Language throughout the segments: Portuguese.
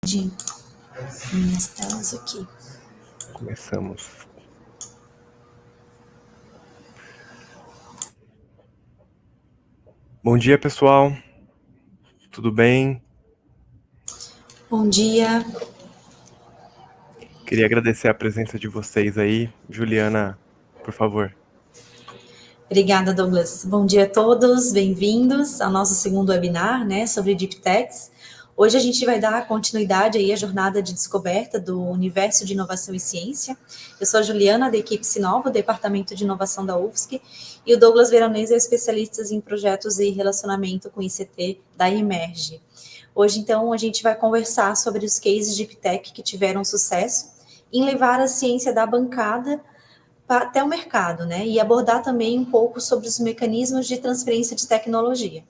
de minhas telas aqui. Começamos. Bom dia, pessoal. Tudo bem? Bom dia. Queria agradecer a presença de vocês aí. Juliana, por favor. Obrigada, Douglas. Bom dia a todos, bem-vindos ao nosso segundo webinar, sobre Deep Techs. Hoje a gente vai dar continuidade aí à jornada de descoberta do universo de inovação e ciência. Eu sou a Juliana, da equipe Sinova, Departamento de Inovação da UFSC, e o Douglas Veronese é especialista em projetos e relacionamento com ICT da Emerge. Hoje, então, a gente vai conversar sobre os cases de Deep Tech que tiveram sucesso em levar a ciência da bancada até o mercado, e abordar também um pouco sobre os mecanismos de transferência de tecnologia.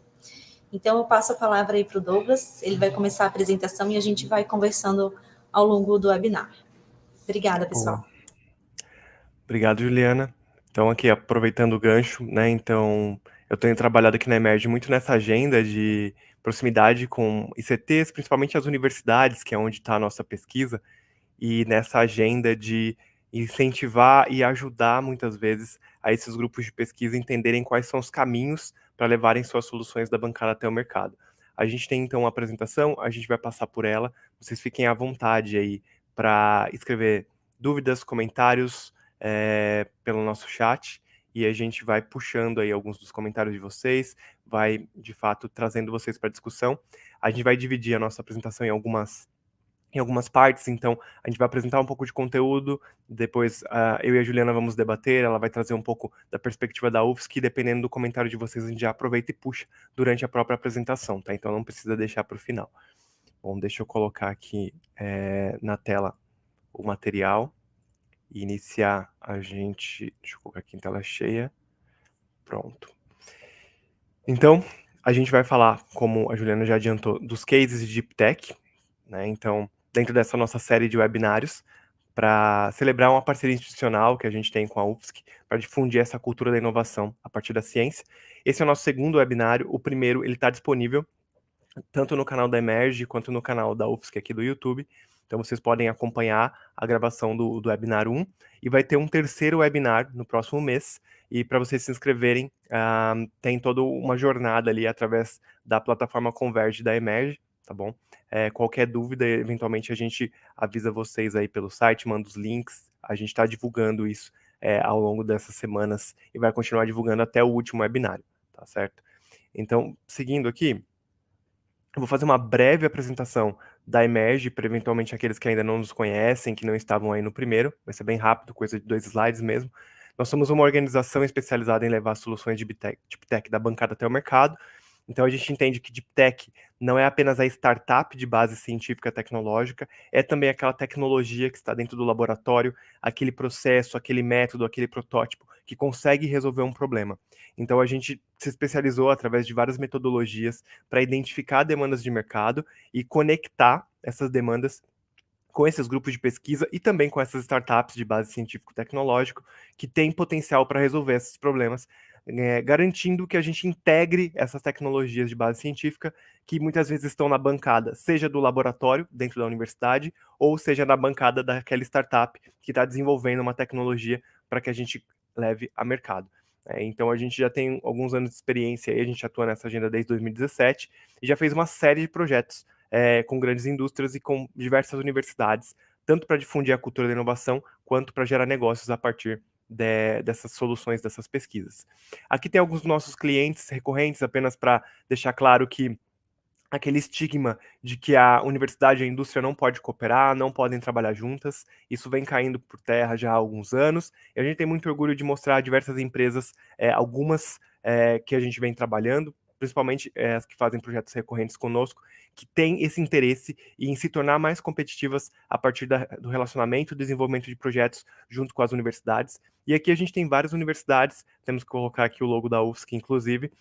Então, eu passo a palavra aí para o Douglas, ele vai começar a apresentação e a gente vai conversando ao longo do webinar. Obrigada, pessoal. Boa. Obrigado, Juliana. Então, aqui, aproveitando o gancho, então, eu tenho trabalhado aqui na Emerge muito nessa agenda de proximidade com ICTs, principalmente as universidades, que é onde está a nossa pesquisa, e nessa agenda de incentivar e ajudar, muitas vezes, a esses grupos de pesquisa entenderem quais são os caminhos para levarem suas soluções da bancada até o mercado. A gente tem, então, uma apresentação, a gente vai passar por ela, vocês fiquem à vontade aí para escrever dúvidas, comentários pelo nosso chat, e a gente vai puxando aí alguns dos comentários de vocês, vai, de fato, trazendo vocês para a discussão. A gente vai dividir a nossa apresentação em algumas partes, então a gente vai apresentar um pouco de conteúdo, depois eu e a Juliana vamos debater, ela vai trazer um pouco da perspectiva da UFSC, e dependendo do comentário de vocês, a gente já aproveita e puxa durante a própria apresentação, tá? Então não precisa deixar para o final. Bom, deixa eu colocar aqui na tela o material e iniciar deixa eu colocar aqui em tela cheia, pronto. Então, a gente vai falar, como a Juliana já adiantou, dos cases de Deep Tech, então, dentro dessa nossa série de webinários, para celebrar uma parceria institucional que a gente tem com a UFSC, para difundir essa cultura da inovação a partir da ciência. Esse é o nosso segundo webinário, o primeiro ele está disponível tanto no canal da Emerge quanto no canal da UFSC aqui do YouTube, então vocês podem acompanhar a gravação do webinar 1, e vai ter um terceiro webinar no próximo mês, e para vocês se inscreverem, tem toda uma jornada ali através da plataforma Converge da Emerge, tá bom? Qualquer dúvida, eventualmente a gente avisa vocês aí pelo site, manda os links, a gente está divulgando isso ao longo dessas semanas e vai continuar divulgando até o último webinário, tá certo? Então, seguindo aqui, eu vou fazer uma breve apresentação da Emerge, para eventualmente aqueles que ainda não nos conhecem, que não estavam aí no primeiro, vai ser bem rápido, coisa de 2 slides mesmo. Nós somos uma organização especializada em levar soluções de Deep Tech da bancada até o mercado. Então a gente entende que Deep Tech não é apenas a startup de base científica tecnológica, é também aquela tecnologia que está dentro do laboratório, aquele processo, aquele método, aquele protótipo que consegue resolver um problema. Então a gente se especializou através de várias metodologias para identificar demandas de mercado e conectar essas demandas com esses grupos de pesquisa e também com essas startups de base científico-tecnológico que têm potencial para resolver esses problemas, garantindo que a gente integre essas tecnologias de base científica que muitas vezes estão na bancada, seja do laboratório dentro da universidade, ou seja na bancada daquela startup que está desenvolvendo uma tecnologia para que a gente leve a mercado. Então a gente já tem alguns anos de experiência aí, a gente atua nessa agenda desde 2017 e já fez uma série de projetos com grandes indústrias e com diversas universidades, tanto para difundir a cultura da inovação, quanto para gerar negócios a partir dessas soluções, dessas pesquisas. Aqui tem alguns nossos clientes recorrentes, apenas para deixar claro que aquele estigma de que a universidade e a indústria não podem cooperar, não podem trabalhar juntas, isso vem caindo por terra já há alguns anos, e a gente tem muito orgulho de mostrar diversas empresas, algumas que a gente vem trabalhando, principalmente as que fazem projetos recorrentes conosco, que têm esse interesse em se tornar mais competitivas a partir do relacionamento e desenvolvimento de projetos junto com as universidades. E aqui a gente tem várias universidades, temos que colocar aqui o logo da UFSC, inclusive,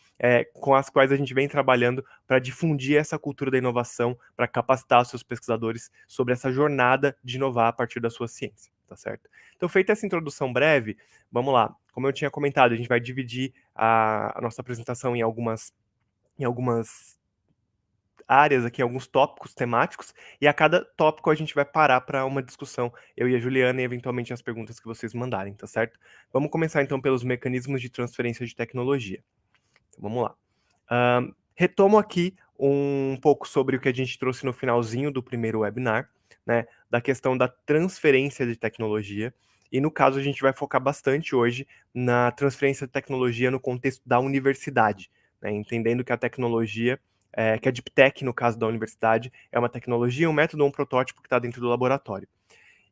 com as quais a gente vem trabalhando para difundir essa cultura da inovação, para capacitar os seus pesquisadores sobre essa jornada de inovar a partir da sua ciência, tá certo? Então, feita essa introdução breve, vamos lá. Como eu tinha comentado, a gente vai dividir a nossa apresentação em algumas áreas aqui, alguns tópicos temáticos, e a cada tópico a gente vai parar para uma discussão, eu e a Juliana, e eventualmente as perguntas que vocês mandarem, tá certo? Vamos começar então pelos mecanismos de transferência de tecnologia. Então, vamos lá. Retomo aqui um pouco sobre o que a gente trouxe no finalzinho do primeiro webinar, né, da questão da transferência de tecnologia, e no caso a gente vai focar bastante hoje na transferência de tecnologia no contexto da universidade, né, entendendo que a tecnologia, que a Deep Tech, no caso da universidade, é uma tecnologia, um método ou um protótipo que está dentro do laboratório.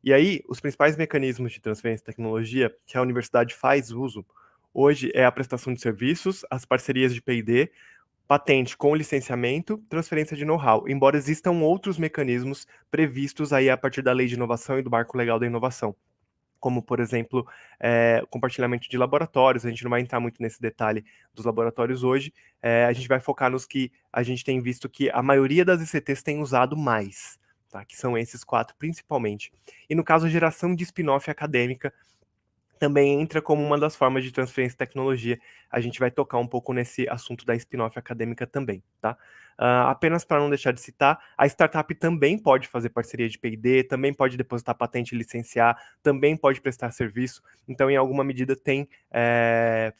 E aí, os principais mecanismos de transferência de tecnologia que a universidade faz uso hoje é a prestação de serviços, as parcerias de P&D, patente com licenciamento, transferência de know-how, embora existam outros mecanismos previstos aí a partir da Lei de Inovação e do Marco Legal da Inovação, como, por exemplo, compartilhamento de laboratórios. A gente não vai entrar muito nesse detalhe dos laboratórios hoje, a gente vai focar nos que a gente tem visto que a maioria das ICTs tem usado mais, tá? Que são esses 4 principalmente. E no caso, a geração de spin-off acadêmica também entra como uma das formas de transferência de tecnologia. A gente vai tocar um pouco nesse assunto da spin-off acadêmica também, tá? Apenas para não deixar de citar, a startup também pode fazer parceria de P&D, também pode depositar patente e licenciar, também pode prestar serviço. Então, em alguma medida, tem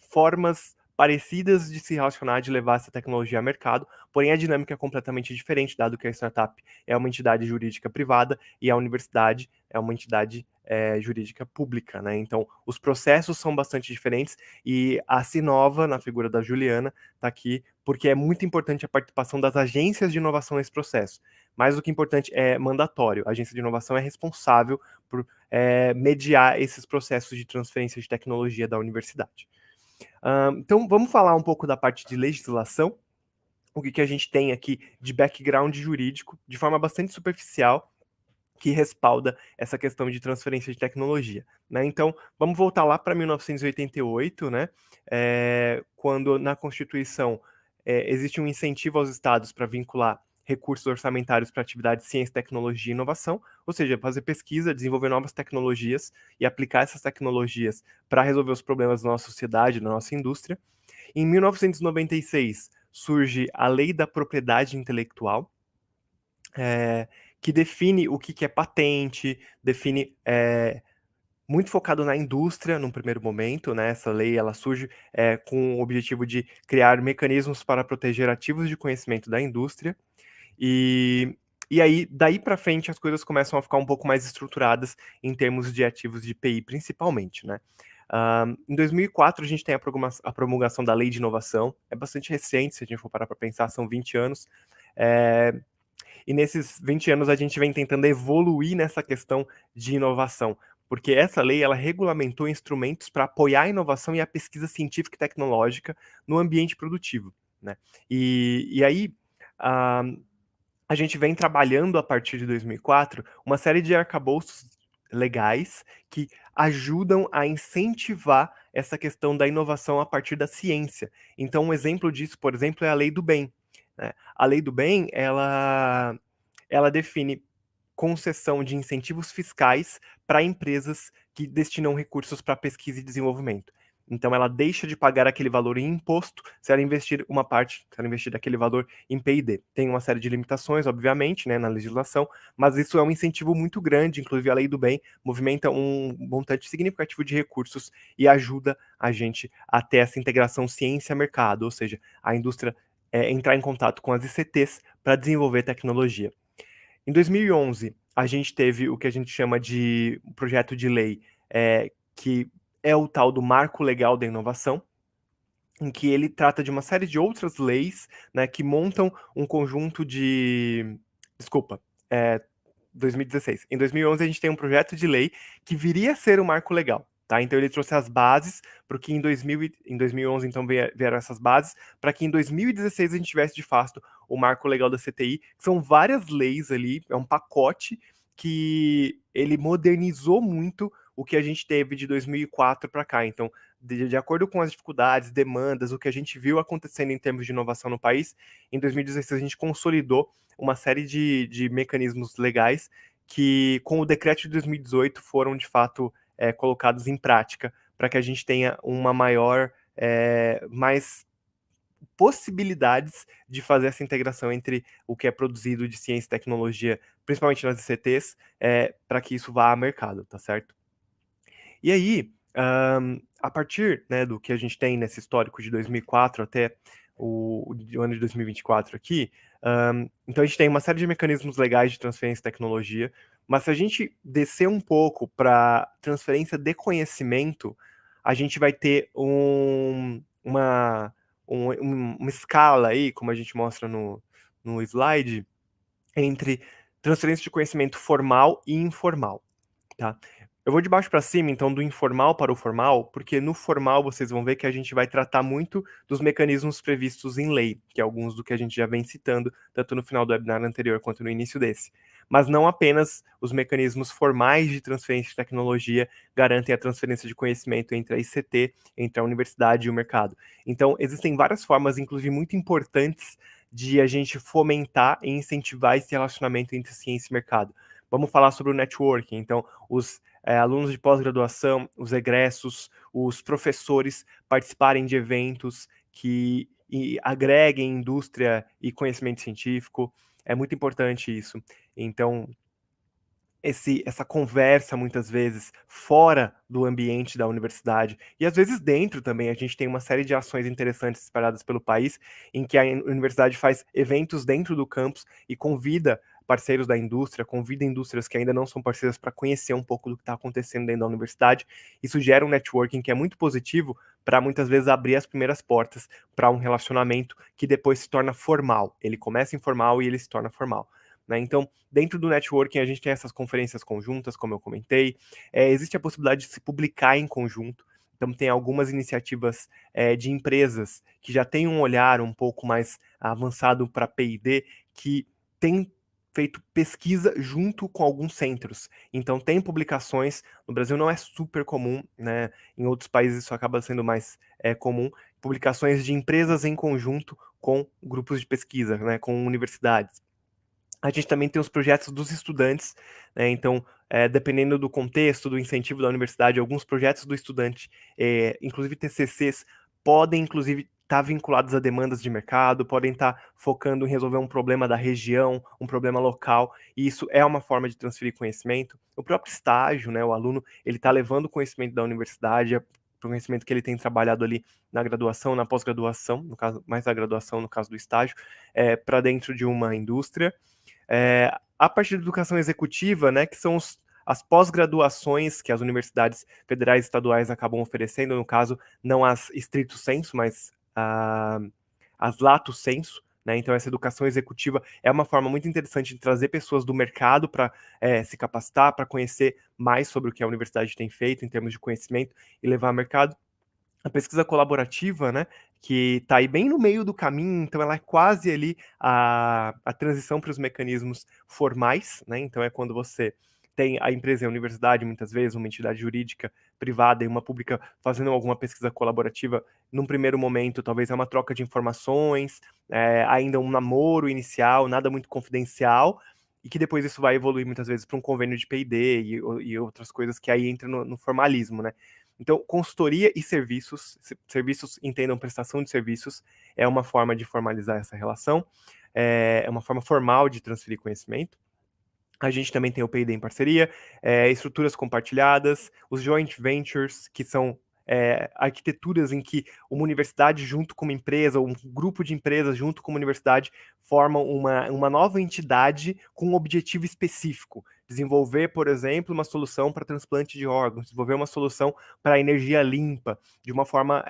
formas parecidas de se relacionar, de levar essa tecnologia ao mercado, porém a dinâmica é completamente diferente, dado que a startup é uma entidade jurídica privada e a universidade é uma entidade jurídica pública, né? Então, os processos são bastante diferentes e a Sinova, na figura da Juliana, está aqui porque é muito importante a participação das agências de inovação nesse processo. Mais do que importante, é mandatório. A agência de inovação é responsável por mediar esses processos de transferência de tecnologia da universidade. Então, vamos falar um pouco da parte de legislação, o que a gente tem aqui de background jurídico, de forma bastante superficial, que respalda essa questão de transferência de tecnologia, né? Então, vamos voltar lá para 1988, né? Quando na Constituição existe um incentivo aos estados para vincular recursos orçamentários para atividades de ciência, tecnologia e inovação, ou seja, fazer pesquisa, desenvolver novas tecnologias e aplicar essas tecnologias para resolver os problemas da nossa sociedade, da nossa indústria. Em 1996 surge a Lei da Propriedade Intelectual, que define o que é patente, define muito focado na indústria num primeiro momento, né? Essa lei ela surge com o objetivo de criar mecanismos para proteger ativos de conhecimento da indústria e aí daí para frente as coisas começam a ficar um pouco mais estruturadas em termos de ativos de IPI principalmente, né? Em 2004 a gente tem a promulgação da Lei de Inovação, é bastante recente se a gente for parar para pensar, são 20 anos. E nesses 20 anos a gente vem tentando evoluir nessa questão de inovação, porque essa lei ela regulamentou instrumentos para apoiar a inovação e a pesquisa científica e tecnológica no ambiente produtivo, né? E aí a gente vem trabalhando a partir de 2004 uma série de arcabouços legais que ajudam a incentivar essa questão da inovação a partir da ciência. Então, um exemplo disso, por exemplo, é a Lei do Bem, né? A Lei do Bem, ela define concessão de incentivos fiscais para empresas que destinam recursos para pesquisa e desenvolvimento. Então, ela deixa de pagar aquele valor em imposto se ela investir uma parte, se ela investir daquele valor em P&D. Tem uma série de limitações, obviamente, né, na legislação, mas isso é um incentivo muito grande, inclusive a Lei do Bem movimenta um montante significativo de recursos e ajuda a gente a ter essa integração ciência-mercado, ou seja, a indústria entrar em contato com as ICTs para desenvolver tecnologia. Em 2011, a gente teve o que a gente chama de projeto de lei, que é o tal do Marco Legal da Inovação, em que ele trata de uma série de outras leis, né, que montam um conjunto de... Desculpa, 2016. Em 2011, a gente tem um projeto de lei que viria a ser o Marco Legal. Tá? Então ele trouxe as bases para que em 2011 então vieram essas bases para que em 2016 a gente tivesse de fato o Marco Legal da CTI, que são várias leis ali, é um pacote que ele modernizou muito o que a gente teve de 2004 para cá. Então, de acordo com as dificuldades, demandas, o que a gente viu acontecendo em termos de inovação no país, em 2016 a gente consolidou uma série de mecanismos legais que, com o decreto de 2018, foram de fato colocados em prática para que a gente tenha uma maior, mais possibilidades de fazer essa integração entre o que é produzido de ciência e tecnologia, principalmente nas ICTs, para que isso vá ao mercado, tá certo? E aí, a partir, né, do que a gente tem nesse histórico de 2004 até o ano de 2024 aqui, então a gente tem uma série de mecanismos legais de transferência de tecnologia, mas se a gente descer um pouco para transferência de conhecimento, a gente vai ter uma escala aí, como a gente mostra no slide, entre transferência de conhecimento formal e informal, tá? Eu vou de baixo para cima, então, do informal para o formal, porque no formal vocês vão ver que a gente vai tratar muito dos mecanismos previstos em lei, que é alguns do que a gente já vem citando, tanto no final do webinar anterior quanto no início desse. Mas não apenas os mecanismos formais de transferência de tecnologia garantem a transferência de conhecimento entre a ICT, entre a universidade e o mercado. Então, existem várias formas, inclusive muito importantes, de a gente fomentar e incentivar esse relacionamento entre ciência e mercado. Vamos falar sobre o networking. Então, os alunos de pós-graduação, os egressos, os professores participarem de eventos que agreguem indústria e conhecimento científico. É muito importante isso. Então, essa conversa, muitas vezes, fora do ambiente da universidade, e às vezes dentro também, a gente tem uma série de ações interessantes espalhadas pelo país, em que a universidade faz eventos dentro do campus e convida parceiros da indústria, convida indústrias que ainda não são parceiras para conhecer um pouco do que está acontecendo dentro da universidade. Isso gera um networking que é muito positivo para muitas vezes abrir as primeiras portas para um relacionamento que depois se torna formal. Ele começa informal e ele se torna formal. Né? Então, dentro do networking, a gente tem essas conferências conjuntas, como eu comentei. Existe a possibilidade de se publicar em conjunto. Então, tem algumas iniciativas de empresas que já têm um olhar um pouco mais avançado para P&D, que têm feito pesquisa junto com alguns centros. Então, tem publicações. No Brasil não é super comum, né? Em outros países isso acaba sendo mais comum. Publicações de empresas em conjunto com grupos de pesquisa, né? Com universidades. A gente também tem os projetos dos estudantes, né? Então, dependendo do contexto, do incentivo da universidade, alguns projetos do estudante, inclusive TCCs, podem, inclusive, estar vinculados a demandas de mercado, podem estar focando em resolver um problema da região, um problema local, e isso é uma forma de transferir conhecimento. O próprio estágio, né? O aluno, ele está levando o conhecimento da universidade, o conhecimento que ele tem trabalhado ali na graduação, na pós-graduação, no caso, mais da graduação, no caso do estágio, para dentro de uma indústria. A partir da educação executiva, né, que são as pós-graduações que as universidades federais e estaduais acabam oferecendo, no caso, não as estrito sensu, mas as lato sensu, né? Então, essa educação executiva é uma forma muito interessante de trazer pessoas do mercado para se capacitar, para conhecer mais sobre o que a universidade tem feito em termos de conhecimento e levar ao mercado. A pesquisa colaborativa, né, que está aí bem no meio do caminho, então ela é quase ali a transição para os mecanismos formais, né, então é quando você tem a empresa e a universidade, muitas vezes, uma entidade jurídica privada e uma pública fazendo alguma pesquisa colaborativa, num primeiro momento, talvez é uma troca de informações, ainda um namoro inicial, nada muito confidencial, e que depois isso vai evoluir muitas vezes para um convênio de P&D e outras coisas que aí entram no formalismo, né. Então, consultoria e serviços, serviços entendam prestação de serviços, é uma forma de formalizar essa relação, é uma forma formal de transferir conhecimento. A gente também tem o P&D em parceria, estruturas compartilhadas, os joint ventures, que são arquiteturas em que uma universidade junto com uma empresa, ou um grupo de empresas junto com uma universidade, formam uma nova entidade com um objetivo específico. Desenvolver, por exemplo, uma solução para transplante de órgãos, desenvolver uma solução para energia limpa, de uma forma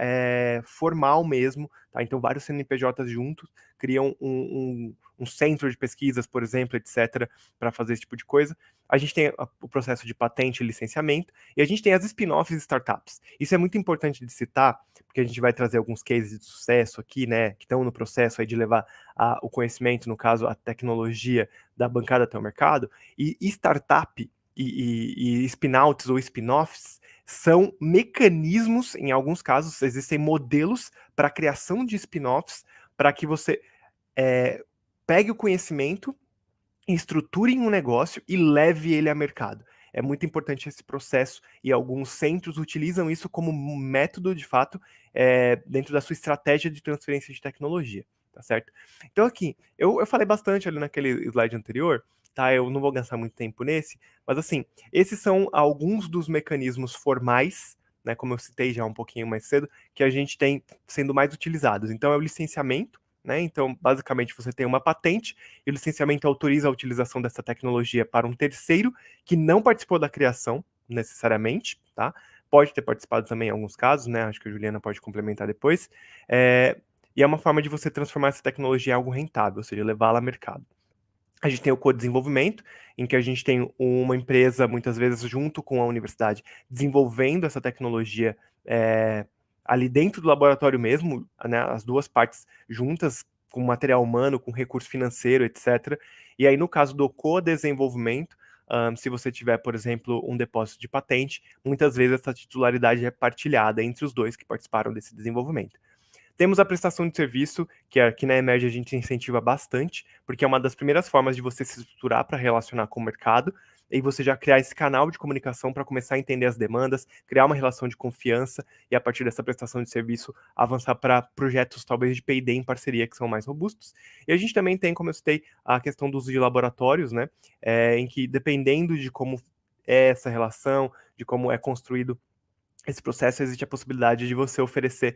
formal mesmo. Tá? Então, vários CNPJs juntos criam um centro de pesquisas, por exemplo, etc., para fazer esse tipo de coisa. A gente tem o processo de patente e licenciamento, e a gente tem as spin-offs e startups. Isso é muito importante de citar, porque a gente vai trazer alguns cases de sucesso aqui, né, que estão no processo aí de levar o conhecimento, no caso, a tecnologia da bancada até o mercado, e startup e spin-outs ou spin-offs são mecanismos, em alguns casos, existem modelos para a criação de spin-offs, para que você pegue o conhecimento, estruture um negócio e leve ele a mercado. É muito importante esse processo e alguns centros utilizam isso como método, de fato, dentro da sua estratégia de transferência de tecnologia, tá certo? Então aqui, eu falei bastante ali naquele slide anterior, tá? Eu não vou gastar muito tempo nesse, mas assim, esses são alguns dos mecanismos formais, né, como eu citei já um pouquinho mais cedo, que a gente tem sendo mais utilizados. Então é o licenciamento, né? Então, basicamente, você tem uma patente e o licenciamento autoriza a utilização dessa tecnologia para um terceiro que não participou da criação, necessariamente, tá? Pode ter participado também em alguns casos, né? Acho que a Juliana pode complementar depois. E é uma forma de você transformar essa tecnologia em algo rentável, ou seja, levá-la ao mercado. A gente tem o co-desenvolvimento, em que a gente tem uma empresa, muitas vezes, junto com a universidade, desenvolvendo essa tecnologia ali dentro do laboratório mesmo, né, as duas partes juntas, com material humano, com recurso financeiro, etc. E aí, no caso do co-desenvolvimento, se você tiver, por exemplo, um depósito de patente, muitas vezes essa titularidade é partilhada entre os dois que participaram desse desenvolvimento. Temos a prestação de serviço, que aqui na Emerge a gente incentiva bastante, porque é uma das primeiras formas de você se estruturar para relacionar com o mercado, e você já criar esse canal de comunicação para começar a entender as demandas, criar uma relação de confiança, e a partir dessa prestação de serviço, avançar para projetos talvez de P&D em parceria, que são mais robustos. E a gente também tem, como eu citei, a questão do uso de laboratórios, né, em que dependendo de como é essa relação, de como é construído esse processo, existe a possibilidade de você oferecer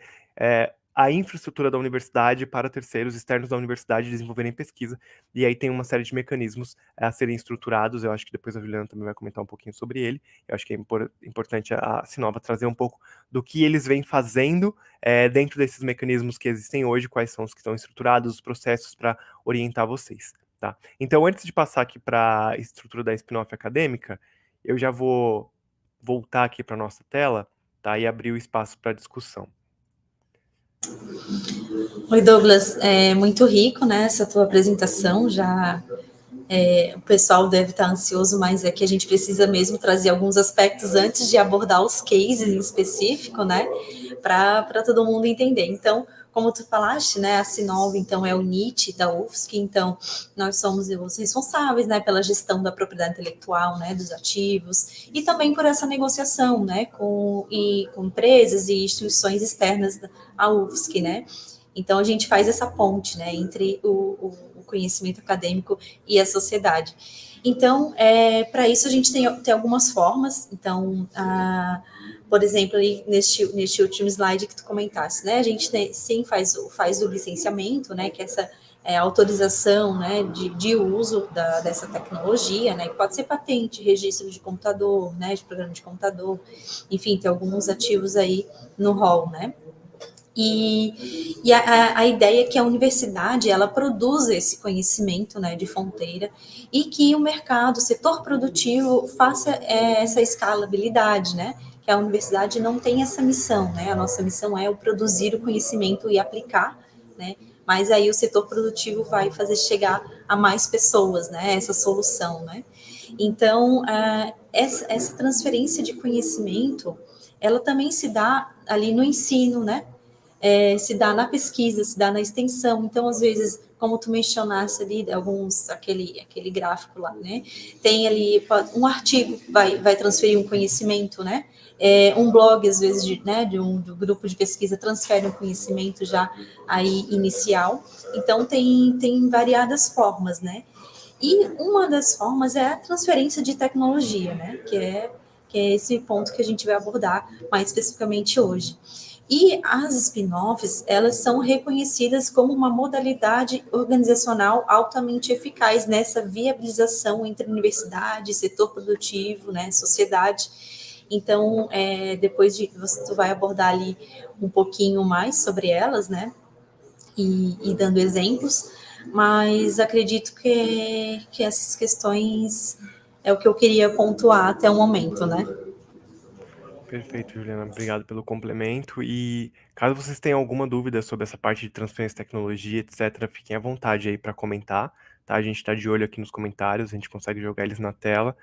a infraestrutura da universidade para terceiros externos da universidade desenvolverem pesquisa, e aí tem uma série de mecanismos a serem estruturados. Eu acho que depois a Juliana também vai comentar um pouquinho sobre ele. Eu acho que é importante a Sinova trazer um pouco do que eles vêm fazendo dentro desses mecanismos que existem hoje, quais são os que estão estruturados, os processos para orientar vocês. Tá? Então, antes de passar aqui para a estrutura da spin-off acadêmica, eu já vou voltar aqui para a nossa tela, tá? E abrir o espaço para discussão. Oi, Douglas, é muito rico, né, essa tua apresentação, já o pessoal deve estar ansioso, mas é que a gente precisa mesmo trazer alguns aspectos antes de abordar os cases em específico, né, para todo mundo entender. Então, como tu falaste, né, a Sinov, então, é o NIT da UFSC, então, nós somos os responsáveis, né, pela gestão da propriedade intelectual, né, dos ativos, e também por essa negociação, né, com empresas e instituições externas à UFSC, né. Então, a gente faz essa ponte, né, entre o conhecimento acadêmico e a sociedade. Então, para isso, a gente tem algumas formas. Então, por exemplo, ali neste último slide que tu comentaste, né, a gente sim faz o licenciamento, né, que é essa autorização, né, de uso dessa tecnologia, né, que pode ser patente, registro de computador, né, de programa de computador, enfim, tem alguns ativos aí no rol, né. E a ideia é que a universidade ela produza esse conhecimento, né, de fronteira, e que o mercado, o setor produtivo faça essa escalabilidade, né? Que a universidade não tem essa missão, né? A nossa missão é o produzir o conhecimento e aplicar, né? Mas aí o setor produtivo vai fazer chegar a mais pessoas, né? Essa solução, né? Então, essa transferência de conhecimento, ela também se dá ali no ensino, né? Se dá na pesquisa, se dá na extensão. Então, às vezes, como tu mencionaste ali, aquele gráfico lá, né? Tem ali um artigo vai transferir um conhecimento, né? Um blog, às vezes, do grupo de pesquisa transfere um conhecimento já aí inicial. Então, tem variadas formas, né? E uma das formas é a transferência de tecnologia, né? Que é esse ponto que a gente vai abordar mais especificamente hoje. E as spin-offs, elas são reconhecidas como uma modalidade organizacional altamente eficaz nessa viabilização entre universidade, setor produtivo, né, sociedade. Então, depois tu vai abordar ali um pouquinho mais sobre elas, né, e dando exemplos, mas acredito que essas questões é o que eu queria pontuar até o momento, né? Perfeito, Juliana. Obrigado pelo complemento. E caso vocês tenham alguma dúvida sobre essa parte de transferência de tecnologia, etc., fiquem à vontade aí para comentar, tá? A gente está de olho aqui nos comentários, a gente consegue jogar eles na tela.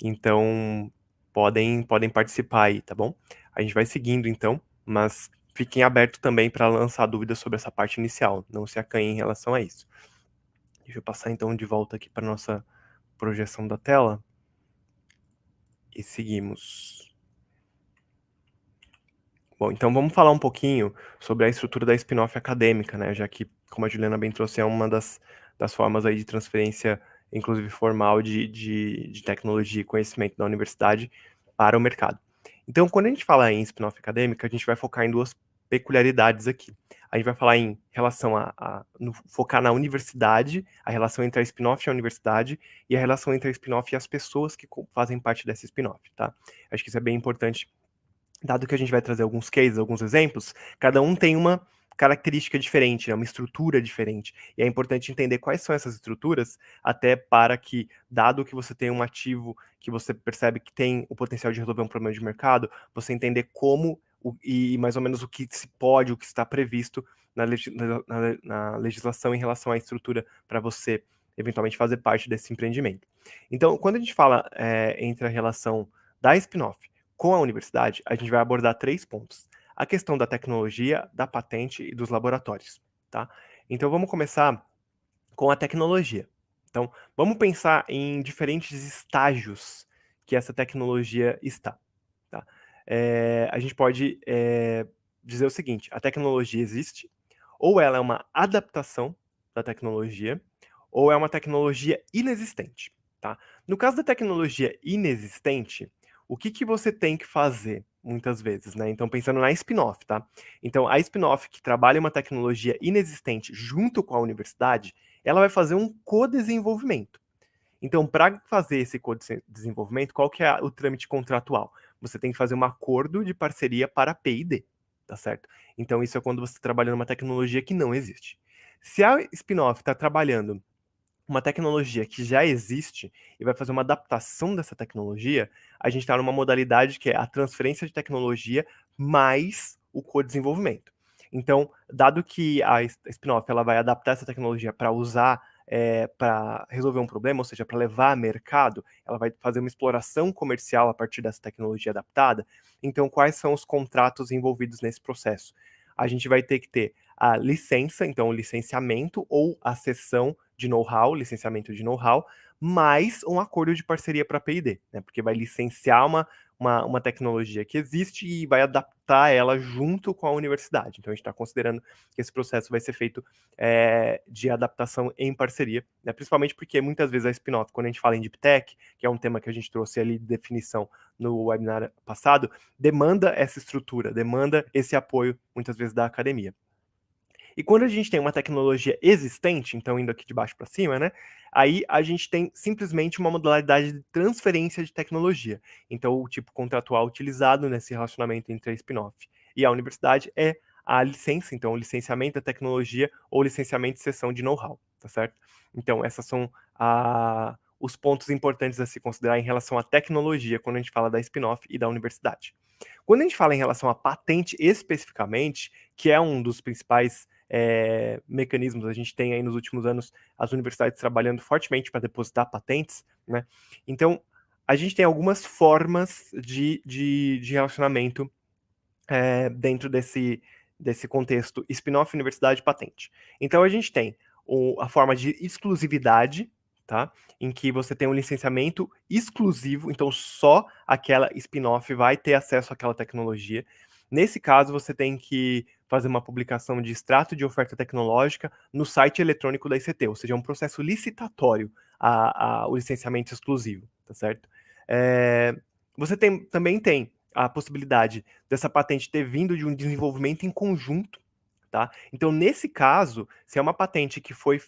Então, podem participar aí, tá bom? A gente vai seguindo, então, mas fiquem abertos também para lançar dúvidas sobre essa parte inicial. Não se acanhem em relação a isso. Deixa eu passar, então, de volta aqui para nossa projeção da tela. E seguimos. Bom, então vamos falar um pouquinho sobre a estrutura da spin-off acadêmica, né? Já que, como a Juliana bem trouxe, é uma das formas aí de transferência, inclusive formal, de tecnologia e conhecimento da universidade para o mercado. Então, quando a gente fala em spin-off acadêmica, a gente vai focar em duas peculiaridades aqui. A gente vai falar em relação focar na universidade, a relação entre a spin-off e a universidade, e a relação entre a spin-off e as pessoas que fazem parte dessa spin-off, tá? Acho que isso é bem importante. Dado que a gente vai trazer alguns cases, alguns exemplos, cada um tem uma característica diferente, né, uma estrutura diferente. E é importante entender quais são essas estruturas, até para que, dado que você tem um ativo que você percebe que tem o potencial de resolver um problema de mercado, você entender como e mais ou menos o que se pode, o que está previsto na legislação em relação à estrutura para você eventualmente fazer parte desse empreendimento. Então, quando a gente fala entre a relação da spin-off com a universidade, a gente vai abordar 3 pontos: a questão da tecnologia, da patente e dos laboratórios, tá? Então vamos começar com a tecnologia. Então, vamos pensar em diferentes estágios que essa tecnologia está, tá? A gente pode dizer o seguinte: a tecnologia existe, ou ela é uma adaptação da tecnologia, ou é uma tecnologia inexistente, tá? No caso da tecnologia inexistente, o que que você tem que fazer muitas vezes, né? Então, pensando na spin-off, tá? Então, a spin-off que trabalha uma tecnologia inexistente junto com a universidade, ela vai fazer um co-desenvolvimento. Então, para fazer esse co-desenvolvimento, qual que é o trâmite contratual? Você tem que fazer um acordo de parceria para P&D, tá certo? Então, isso é quando você está trabalhando uma tecnologia que não existe. Se a spin-off está trabalhando uma tecnologia que já existe e vai fazer uma adaptação dessa tecnologia, a gente está numa modalidade que é a transferência de tecnologia mais o co-desenvolvimento. Então, dado que a spin-off ela vai adaptar essa tecnologia para usar para resolver um problema, ou seja, para levar a mercado, ela vai fazer uma exploração comercial a partir dessa tecnologia adaptada. Então, quais são os contratos envolvidos nesse processo? A gente vai ter que ter a licença, então o licenciamento ou a cessão de know-how, licenciamento de know-how, mais um acordo de parceria para P&D, né? Porque vai licenciar uma tecnologia que existe e vai adaptar ela junto com a universidade. Então a gente está considerando que esse processo vai ser feito de adaptação em parceria, né? Principalmente porque muitas vezes a spin-off, quando a gente fala em Deep Tech, que é um tema que a gente trouxe ali de definição no webinar passado, demanda essa estrutura, demanda esse apoio, muitas vezes, da academia. E quando a gente tem uma tecnologia existente, então indo aqui de baixo para cima, né? Aí a gente tem simplesmente uma modalidade de transferência de tecnologia. Então, o tipo contratual utilizado nesse relacionamento entre a spin-off e a universidade é a licença, então o licenciamento da tecnologia ou licenciamento de cessão de know-how, tá certo? Então, essas são os pontos importantes a se considerar em relação à tecnologia quando a gente fala da spin-off e da universidade. Quando a gente fala em relação à patente especificamente, que é um dos principais mecanismos, a gente tem aí nos últimos anos as universidades trabalhando fortemente para depositar patentes, né? Então, a gente tem algumas formas de relacionamento dentro desse contexto spin-off, universidade, patente. Então, a gente tem a forma de exclusividade, tá? Em que você tem um licenciamento exclusivo, então só aquela spin-off vai ter acesso àquela tecnologia. Nesse caso, você tem que fazer uma publicação de extrato de oferta tecnológica no site eletrônico da ICT, ou seja, é um processo licitatório o licenciamento exclusivo, tá certo? Você também tem a possibilidade dessa patente ter vindo de um desenvolvimento em conjunto, tá? Então, nesse caso, se é uma patente que foi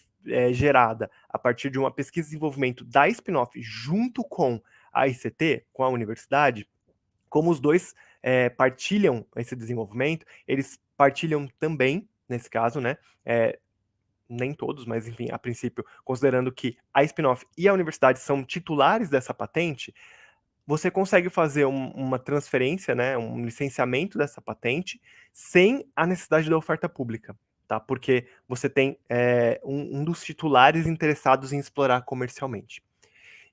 gerada a partir de uma pesquisa e desenvolvimento da spin-off junto com a ICT, com a universidade, como os dois partilham esse desenvolvimento, eles partilham também, nesse caso, né? Nem todos, mas enfim, a princípio, considerando que a spin-off e a universidade são titulares dessa patente, você consegue fazer uma transferência, né, um licenciamento dessa patente sem a necessidade da oferta pública, tá? Porque você tem um dos titulares interessados em explorar comercialmente.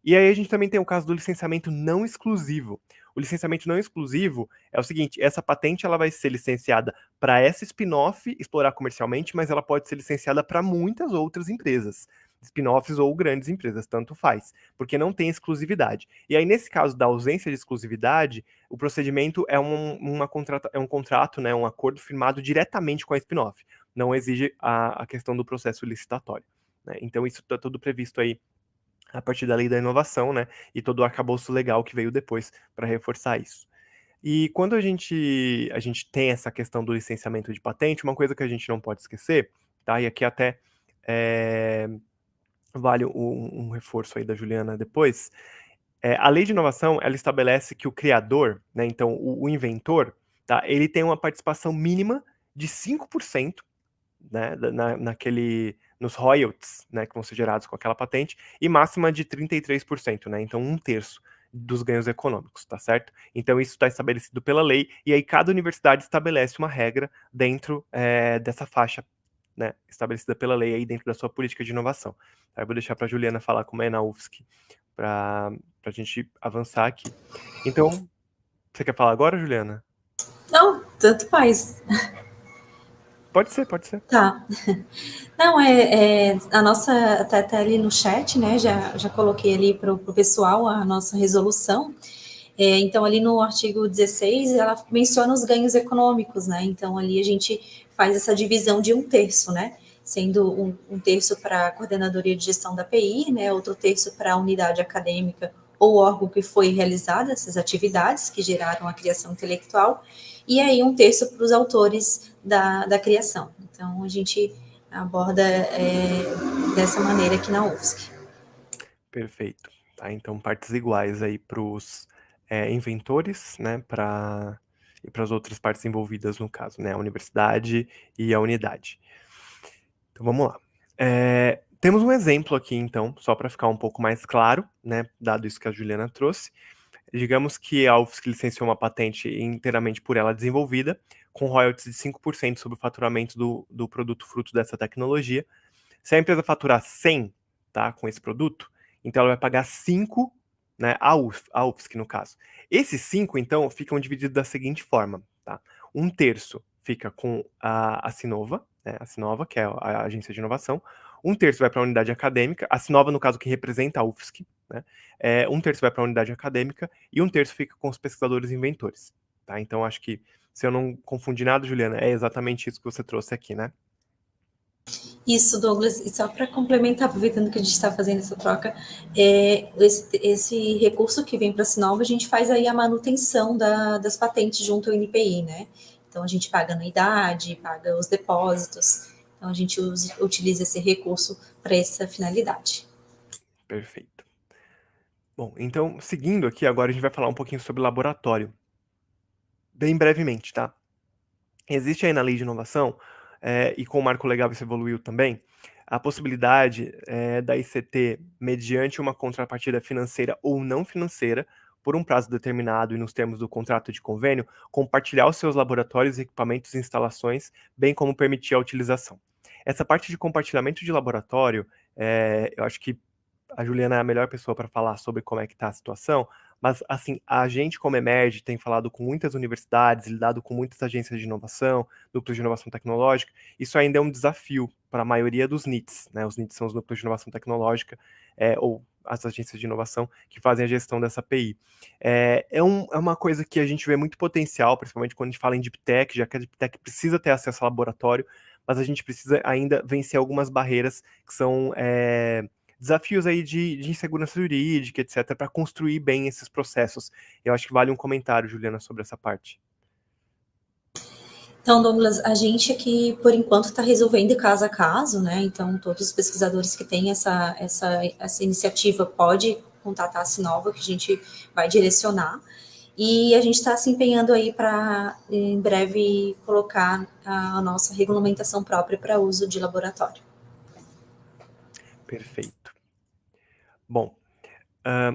E aí a gente também tem o caso do licenciamento não exclusivo. O licenciamento não exclusivo é o seguinte: essa patente ela vai ser licenciada para essa spin-off explorar comercialmente, mas ela pode ser licenciada para muitas outras empresas, spin-offs ou grandes empresas, tanto faz, porque não tem exclusividade. E aí, nesse caso da ausência de exclusividade, o procedimento é um contrato, né, um acordo firmado diretamente com a spin-off, não exige a questão do processo licitatório, né? Então, isso está tudo previsto aí a partir da lei da inovação, né, e todo o arcabouço legal que veio depois para reforçar isso. E quando a gente tem essa questão do licenciamento de patente, uma coisa que a gente não pode esquecer, tá? E aqui até é, vale um reforço aí da Juliana depois. A lei de inovação, ela estabelece que o criador, né, então o inventor, tá? Ele tem uma participação mínima de 5%, né, nos royalties, né, que vão ser gerados com aquela patente, e máxima de 33%, né, então 1/3 dos ganhos econômicos, tá certo? Então isso está estabelecido pela lei, e aí cada universidade estabelece uma regra dentro dessa faixa, né, estabelecida pela lei aí dentro da sua política de inovação. Aí eu vou deixar para a Juliana falar como é na UFSC, para a gente avançar aqui. Então, você quer falar agora, Juliana? Não, tanto faz. Pode ser, pode ser. Tá. Não, a nossa, tá ali no chat, né? Já coloquei ali para o pessoal a nossa resolução. Então, ali no artigo 16, ela menciona os ganhos econômicos, né? Então, ali a gente faz essa divisão de 1/3, né? Sendo um terço para a coordenadoria de gestão da PI, né? Outro terço para a unidade acadêmica ou órgão que foi realizada essas atividades que geraram a criação intelectual, e aí 1/3 para os autores da criação. Então, a gente aborda dessa maneira aqui na UFSC. Perfeito. Tá, então, partes iguais aí para os inventores, né, e para as outras partes envolvidas no caso, né, a universidade e a unidade. Então, vamos lá. Temos um exemplo aqui, então, só para ficar um pouco mais claro, né, dado isso que a Juliana trouxe. Digamos que a UFSC licenciou uma patente inteiramente por ela desenvolvida, com royalties de 5% sobre o faturamento do produto fruto dessa tecnologia. Se a empresa faturar 100, tá, com esse produto, então ela vai pagar 5, né, a UFSC no caso. Esses 5, então, ficam divididos da seguinte forma, tá? 1/3 fica com a Sinova, né, a Sinova, que é a agência de inovação. 1/3 vai para a unidade acadêmica, a Sinova, no caso, que representa a UFSC, né? 1/3 vai para a unidade acadêmica e 1/3 fica com os pesquisadores e inventores, tá? Então, acho que, se eu não confundi nada, Juliana, é exatamente isso que você trouxe aqui, né? Isso, Douglas, e só para complementar, aproveitando que a gente está fazendo essa troca, esse recurso que vem para a Sinova, a gente faz aí a manutenção das patentes junto ao NPI, né? Então, a gente paga anuidade, paga os depósitos, então a gente utiliza esse recurso para essa finalidade. Perfeito. Bom, então, seguindo aqui, agora a gente vai falar um pouquinho sobre laboratório. Bem brevemente, tá? Existe aí na lei de inovação, e com o marco legal isso evoluiu também, a possibilidade da ICT, mediante uma contrapartida financeira ou não financeira, por um prazo determinado e nos termos do contrato de convênio, compartilhar os seus laboratórios, equipamentos e instalações, bem como permitir a utilização. Essa parte de compartilhamento de laboratório, eu acho que a Juliana é a melhor pessoa para falar sobre como é que está a situação, mas assim, a gente como Emerge tem falado com muitas universidades, lidado com muitas agências de inovação, núcleos de inovação tecnológica, isso ainda é um desafio para a maioria dos NITs, né? Os NITs são os núcleos de inovação tecnológica, ou as agências de inovação que fazem a gestão dessa API. É uma coisa que a gente vê muito potencial, principalmente quando a gente fala em Deep Tech, já que a Deep Tech precisa ter acesso ao laboratório, mas a gente precisa ainda vencer algumas barreiras que são desafios aí de insegurança jurídica, etc., para construir bem esses processos. Eu acho que vale um comentário, Juliana, sobre essa parte. Então, Douglas, a gente aqui, por enquanto, está resolvendo caso a caso, né? Então, todos os pesquisadores que têm essa iniciativa pode contatar a Sinova, que a gente vai direcionar. E a gente está se empenhando aí para, em breve, colocar a nossa regulamentação própria para uso de laboratório. Perfeito. Bom,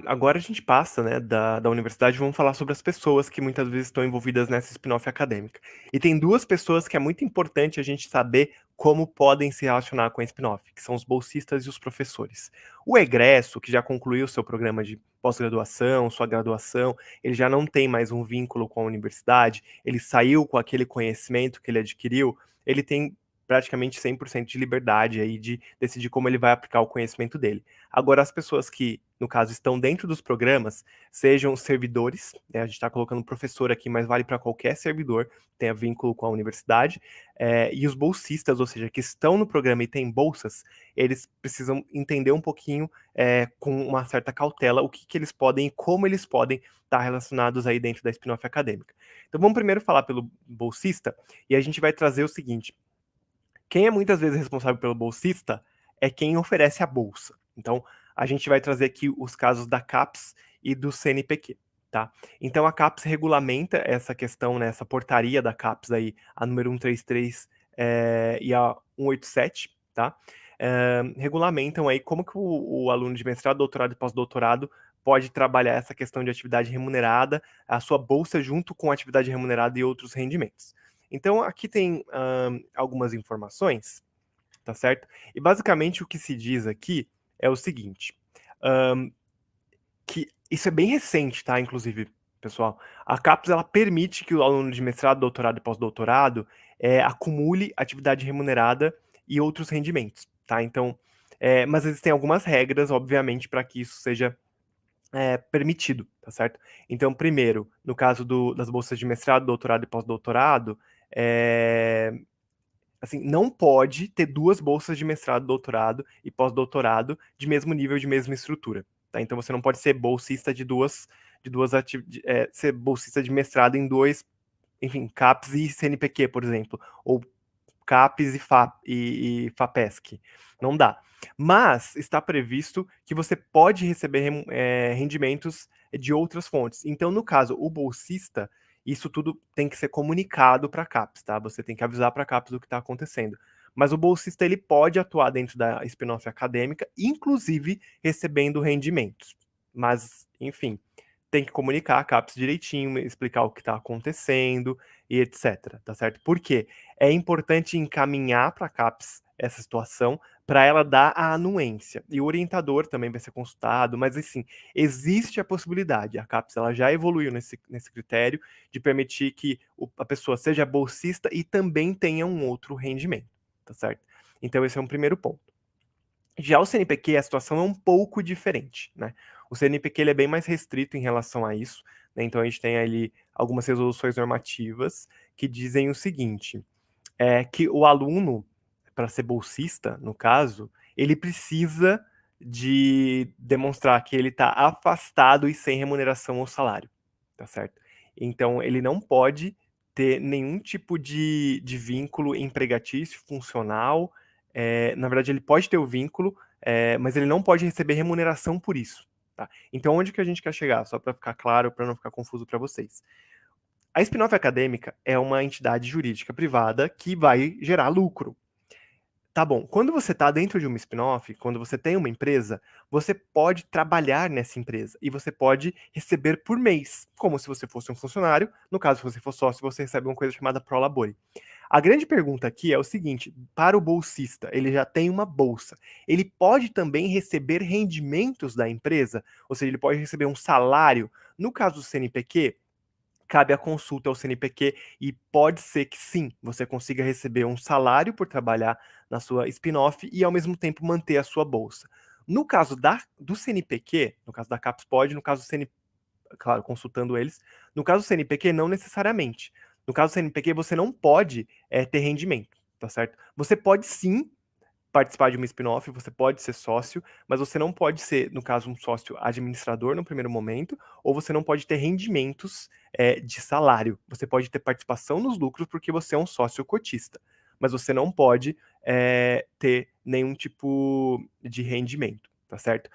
agora a gente passa, né, da universidade e vamos falar sobre as pessoas que muitas vezes estão envolvidas nessa spin-off acadêmica. E tem duas pessoas que é muito importante a gente saber como podem se relacionar com a spin-off, que são os bolsistas e os professores. O egresso, que já concluiu seu programa de pós-graduação, sua graduação, ele já não tem mais um vínculo com a universidade, ele saiu com aquele conhecimento que ele adquiriu, ele tem praticamente 100% de liberdade aí de decidir como ele vai aplicar o conhecimento dele. Agora, as pessoas que, no caso, estão dentro dos programas, sejam servidores, né, a gente está colocando professor aqui, mas vale para qualquer servidor, tenha vínculo com a universidade, e os bolsistas, ou seja, que estão no programa e têm bolsas, eles precisam entender um pouquinho, com uma certa cautela, o que eles podem e como eles podem estar relacionados aí dentro da spin-off acadêmica. Então vamos primeiro falar pelo bolsista, e a gente vai trazer o seguinte: quem é muitas vezes responsável pelo bolsista é quem oferece a bolsa. Então, a gente vai trazer aqui os casos da CAPES e do CNPq, tá? Então, a CAPES regulamenta essa questão, né, essa portaria da CAPES aí, a número 133 e a 187, tá? Regulamentam aí como que o aluno de mestrado, doutorado e pós-doutorado pode trabalhar essa questão de atividade remunerada, a sua bolsa junto com a atividade remunerada e outros rendimentos. Então, aqui tem algumas informações, tá certo? E basicamente o que se diz aqui é o seguinte: que isso é bem recente, tá? Inclusive, pessoal, a CAPES ela permite que o aluno de mestrado, doutorado e pós-doutorado acumule atividade remunerada e outros rendimentos, tá? Então, mas existem algumas regras, obviamente, para que isso seja permitido, tá certo? Então, primeiro, no caso das bolsas de mestrado, doutorado e pós-doutorado, assim, não pode ter duas bolsas de mestrado, doutorado e pós-doutorado de mesmo nível, de mesma estrutura, tá? Então, você não pode ser bolsista ser bolsista de mestrado em dois, enfim, CAPES e CNPq, por exemplo, ou CAPES e FAPESC. Não dá. Mas está previsto que você pode receber rendimentos de outras fontes. Então, no caso, o bolsista, isso tudo tem que ser comunicado para a CAPES, tá? Você tem que avisar para a CAPES do que está acontecendo. Mas o bolsista ele pode atuar dentro da spin-off acadêmica, inclusive recebendo rendimentos. Mas, enfim, tem que comunicar a CAPES direitinho, explicar o que está acontecendo e etc, tá certo? Por quê? É importante encaminhar para a CAPES essa situação para ela dar a anuência. E o orientador também vai ser consultado, mas assim, existe a possibilidade, a CAPES ela já evoluiu nesse critério de permitir que a pessoa seja bolsista e também tenha um outro rendimento, tá certo? Então esse é um primeiro ponto. Já o CNPq, a situação é um pouco diferente, né? O CNPq ele é bem mais restrito em relação a isso, né? Então a gente tem ali algumas resoluções normativas que dizem o seguinte: que o aluno, para ser bolsista, no caso, ele precisa de demonstrar que ele está afastado e sem remuneração ou salário, tá certo? Então ele não pode ter nenhum tipo de vínculo empregatício, funcional. Na verdade, ele pode ter o vínculo, mas ele não pode receber remuneração por isso. Tá? Então, onde que a gente quer chegar? Só para ficar claro, para não ficar confuso para vocês. A spin-off acadêmica é uma entidade jurídica privada que vai gerar lucro. Tá bom, quando você está dentro de uma spin-off, quando você tem uma empresa, você pode trabalhar nessa empresa e você pode receber por mês, como se você fosse um funcionário. No caso, se você for sócio, você recebe uma coisa chamada prolabore. A grande pergunta aqui é o seguinte: para o bolsista, ele já tem uma bolsa, ele pode também receber rendimentos da empresa, ou seja, ele pode receber um salário. No caso do CNPq, cabe a consulta ao CNPq e pode ser que sim, você consiga receber um salário por trabalhar na sua spin-off e ao mesmo tempo manter a sua bolsa. No caso do CNPq, no caso da CAPES pode, no caso do CNPq, claro, consultando eles, no caso do CNPq não necessariamente. No caso do CNPq você não pode ter rendimento, tá certo? Você pode sim participar de uma spin-off, você pode ser sócio, mas você não pode ser, no caso, um sócio administrador no primeiro momento, ou você não pode ter rendimentos de salário. Você pode ter participação nos lucros porque você é um sócio cotista, mas você não pode ter nenhum tipo de rendimento, tá certo?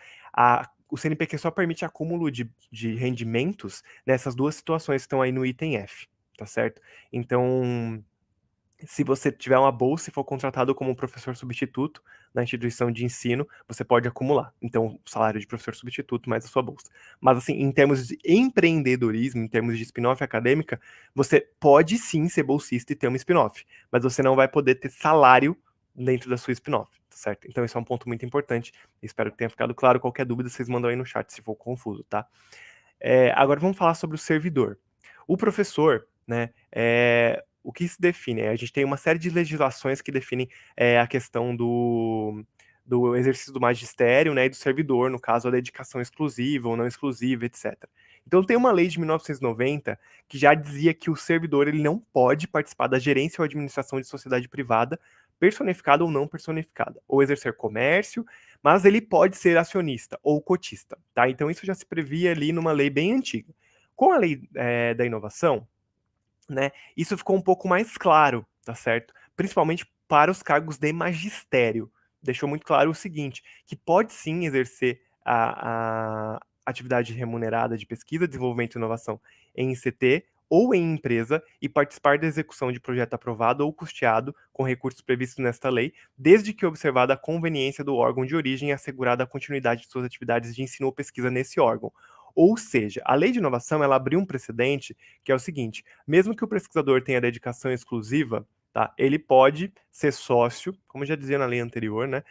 O CNPq só permite acúmulo de rendimentos nessas duas situações que estão aí no item F, tá certo? Então, se você tiver uma bolsa e for contratado como professor substituto na instituição de ensino, você pode acumular. Então, o salário de professor substituto mais a sua bolsa. Mas, assim, em termos de empreendedorismo, em termos de spin-off acadêmica, você pode sim ser bolsista e ter uma spin-off, mas você não vai poder ter salário dentro da sua spin-off, tá certo? Então, esse é um ponto muito importante. Espero que tenha ficado claro. Qualquer dúvida, vocês mandam aí no chat se for confuso, tá? Agora vamos falar sobre o servidor. O professor, né, o que se define? A gente tem uma série de legislações que definem a questão do exercício do magistério, né, e do servidor, no caso, a dedicação exclusiva ou não exclusiva, etc. Então, tem uma lei de 1990 que já dizia que o servidor ele não pode participar da gerência ou administração de sociedade privada, personificada ou não personificada, ou exercer comércio, mas ele pode ser acionista ou cotista, tá? Então, isso já se previa ali numa lei bem antiga. Com a lei da inovação, né, isso ficou um pouco mais claro, tá certo? Principalmente para os cargos de magistério. Deixou muito claro o seguinte, que pode sim exercer a atividade remunerada de pesquisa, desenvolvimento e inovação em ICT ou em empresa e participar da execução de projeto aprovado ou custeado com recursos previstos nesta lei, desde que observada a conveniência do órgão de origem e assegurada a continuidade de suas atividades de ensino ou pesquisa nesse órgão. Ou seja, a lei de inovação ela abriu um precedente que é o seguinte: mesmo que o pesquisador tenha dedicação exclusiva, tá, ele pode ser sócio, como já dizia na lei anterior, né?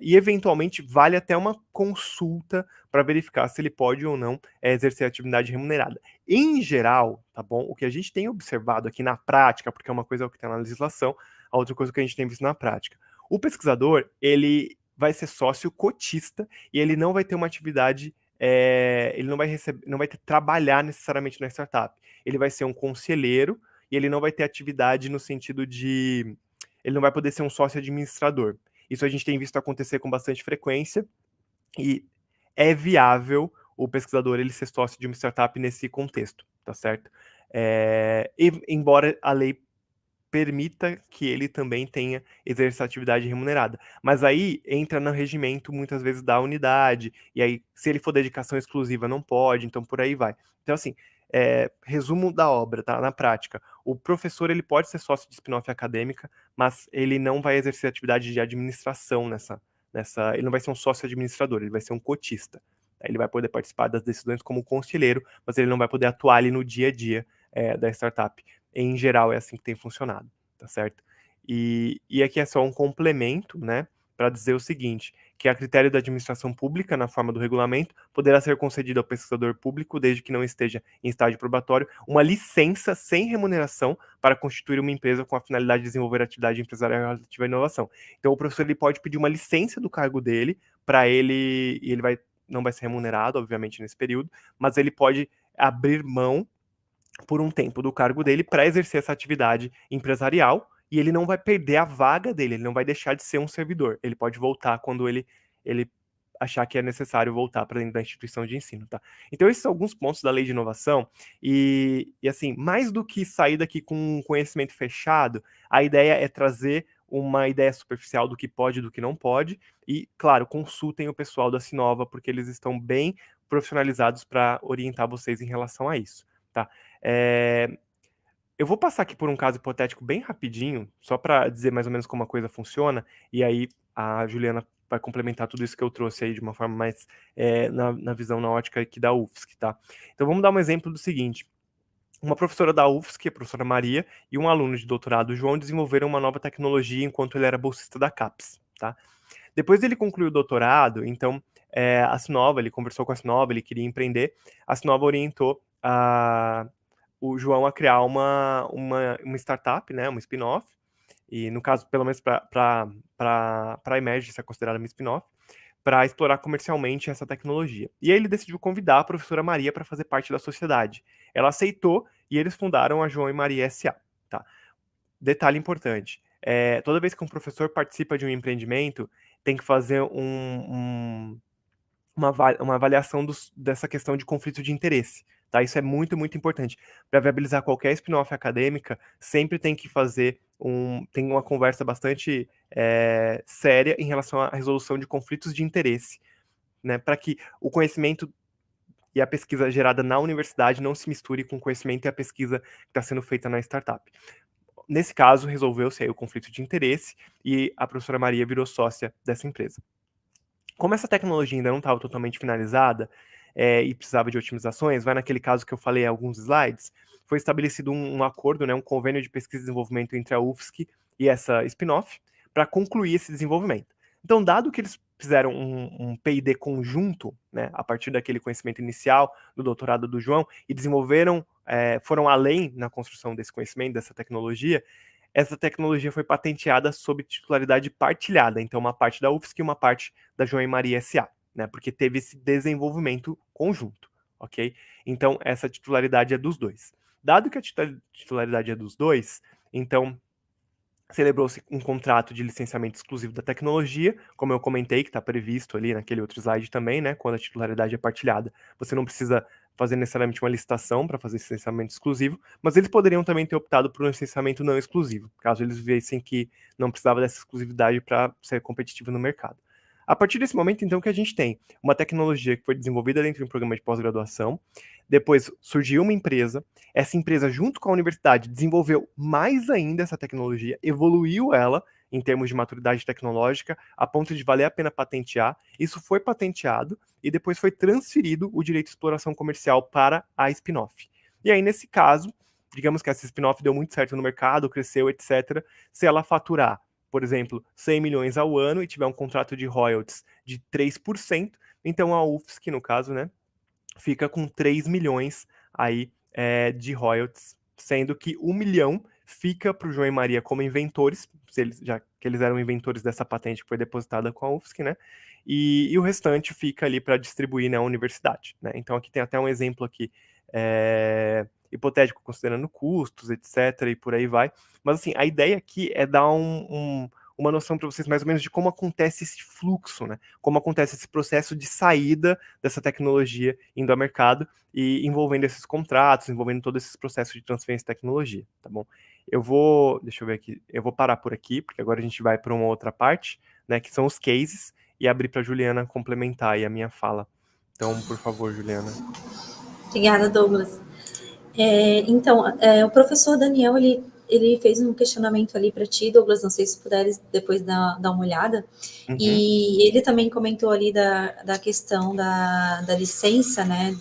E eventualmente vale até uma consulta para verificar se ele pode ou não exercer atividade remunerada. Em geral, tá bom? O que a gente tem observado aqui na prática, porque é uma coisa que está na legislação, a outra coisa que a gente tem visto na prática. O pesquisador, ele vai ser sócio cotista e ele não vai ter uma atividade ele não vai receber, não vai ter trabalhar necessariamente na startup. Ele vai ser um conselheiro e ele não vai ter atividade no sentido de ele não vai poder ser um sócio administrador. Isso a gente tem visto acontecer com bastante frequência e é viável o pesquisador ele ser sócio de uma startup nesse contexto, tá certo? Embora a lei permita que ele também tenha exerça atividade remunerada. Mas aí entra no regimento, muitas vezes, da unidade, e aí, se ele for dedicação exclusiva, não pode, então por aí vai. Então, assim, resumo da obra, tá? Na prática, o professor ele pode ser sócio de spin-off acadêmica, mas ele não vai exercer atividade de administração ele não vai ser um sócio administrador, ele vai ser um cotista. Ele vai poder participar das decisões como conselheiro, mas ele não vai poder atuar ali no dia a dia da startup. Em geral, é assim que tem funcionado, tá certo? E aqui é só um complemento, né, para dizer o seguinte, que a critério da administração pública, na forma do regulamento, poderá ser concedido ao pesquisador público, desde que não esteja em estágio probatório, uma licença sem remuneração para constituir uma empresa com a finalidade de desenvolver atividade empresarial relativa à inovação. Então, o professor ele pode pedir uma licença do cargo dele, para ele, e ele não vai ser remunerado, obviamente, nesse período, mas ele pode abrir mão por um tempo do cargo dele para exercer essa atividade empresarial e ele não vai perder a vaga dele, ele não vai deixar de ser um servidor. Ele pode voltar quando ele achar que é necessário voltar para dentro da instituição de ensino, tá? Então esses são alguns pontos da lei de inovação e assim, mais do que sair daqui com um conhecimento fechado, a ideia é trazer uma ideia superficial do que pode e do que não pode e, claro, consultem o pessoal da Sinova porque eles estão bem profissionalizados para orientar vocês em relação a isso, tá? Eu vou passar aqui por um caso hipotético bem rapidinho, só para dizer mais ou menos como a coisa funciona, e aí a Juliana vai complementar tudo isso que eu trouxe aí de uma forma mais na visão, na ótica aqui da UFSC, tá? Então vamos dar um exemplo do seguinte. Uma professora da UFSC, a professora Maria, e um aluno de doutorado, João, desenvolveram uma nova tecnologia enquanto ele era bolsista da CAPES, tá? Depois ele concluiu o doutorado, então a Sinova, ele conversou com a Sinova, ele queria empreender, a Sinova orientou o João a criar uma startup, né, uma spin-off, e no caso, pelo menos para a Emerge ser considerada uma spin-off, para explorar comercialmente essa tecnologia. E aí ele decidiu convidar a professora Maria para fazer parte da sociedade. Ela aceitou e eles fundaram a João e Maria S.A. Tá? Detalhe importante, toda vez que um professor participa de um empreendimento, tem que fazer uma avaliação dessa questão de conflito de interesse. Tá? Isso é muito, muito importante. Para viabilizar qualquer spin-off acadêmica, sempre tem que fazer tem uma conversa bastante séria em relação à resolução de conflitos de interesse, né? Para que o conhecimento e a pesquisa gerada na universidade não se misture com o conhecimento e a pesquisa que está sendo feita na startup. Nesse caso, resolveu-se aí o conflito de interesse e a professora Maria virou sócia dessa empresa. Como essa tecnologia ainda não estava totalmente finalizada e precisava de otimizações, vai naquele caso que eu falei em alguns slides, foi estabelecido um acordo, né, um convênio de pesquisa e desenvolvimento entre a UFSC e essa spin-off para concluir esse desenvolvimento. Então, dado que eles fizeram um P&D conjunto, né, a partir daquele conhecimento inicial do doutorado do João, e desenvolveram foram além na construção desse conhecimento, dessa tecnologia, essa tecnologia foi patenteada sob titularidade partilhada, então uma parte da UFSC e uma parte da João e Maria SA, né, porque teve esse desenvolvimento conjunto, ok? Então, essa titularidade é dos dois. Dado que a titularidade é dos dois, então celebrou-se um contrato de licenciamento exclusivo da tecnologia, como eu comentei, que está previsto ali naquele outro slide também, né? Quando a titularidade é partilhada, você não precisa fazer necessariamente uma licitação para fazer esse licenciamento exclusivo, mas eles poderiam também ter optado por um licenciamento não exclusivo, caso eles vissem que não precisava dessa exclusividade para ser competitivo no mercado. A partir desse momento, então, que a gente tem uma tecnologia que foi desenvolvida dentro de um programa de pós-graduação, depois surgiu uma empresa, essa empresa, junto com a universidade, desenvolveu mais ainda essa tecnologia, evoluiu ela em termos de maturidade tecnológica, a ponto de valer a pena patentear. Isso foi patenteado e depois foi transferido o direito de exploração comercial para a spin-off. E aí, nesse caso, digamos que essa spin-off deu muito certo no mercado, cresceu, etc. Se ela faturar, por exemplo, 100 milhões ao ano e tiver um contrato de royalties de 3%, então a UFSC, no caso, né, fica com 3 milhões aí de royalties, sendo que 1 milhão fica para o João e Maria como inventores, já que eles eram inventores dessa patente que foi depositada com a UFSC, né? E o restante fica ali para distribuir na universidade, né? Então aqui tem até um exemplo aqui hipotético, considerando custos, etc, e por aí vai. Mas assim, a ideia aqui é dar uma noção para vocês mais ou menos de como acontece esse fluxo, né? Como acontece esse processo de saída dessa tecnologia indo ao mercado e envolvendo esses contratos, envolvendo todo esse processo de transferência de tecnologia, tá bom? Deixa eu ver aqui, eu vou parar por aqui, porque agora a gente vai para uma outra parte, né, que são os cases, e abrir para a Juliana complementar aí a minha fala. Então, por favor, Juliana. Obrigada, Douglas. Então, o professor Daniel, ele fez um questionamento ali para ti, Douglas, não sei se puderes depois dar uma olhada, e ele também comentou ali da questão da licença, né,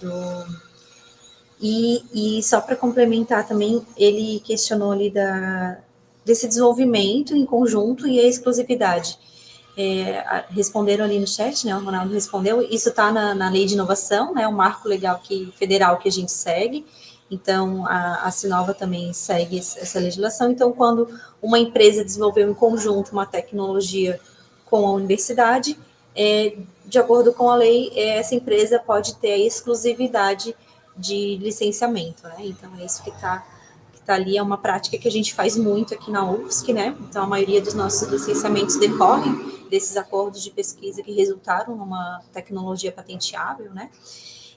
e só para complementar também, ele questionou ali desse desenvolvimento em conjunto e a exclusividade. Responderam ali no chat, né? O Ronaldo respondeu. Isso está na lei de inovação, né? O marco legal federal que a gente segue. Então, a Sinova também segue essa legislação. Então, quando uma empresa desenvolveu em conjunto uma tecnologia com a universidade, de acordo com a lei, essa empresa pode ter a exclusividade de licenciamento, né? Então, é isso que está ali, é uma prática que a gente faz muito aqui na UFSC, né? Então, a maioria dos nossos licenciamentos decorrem desses acordos de pesquisa que resultaram numa tecnologia patenteável, né?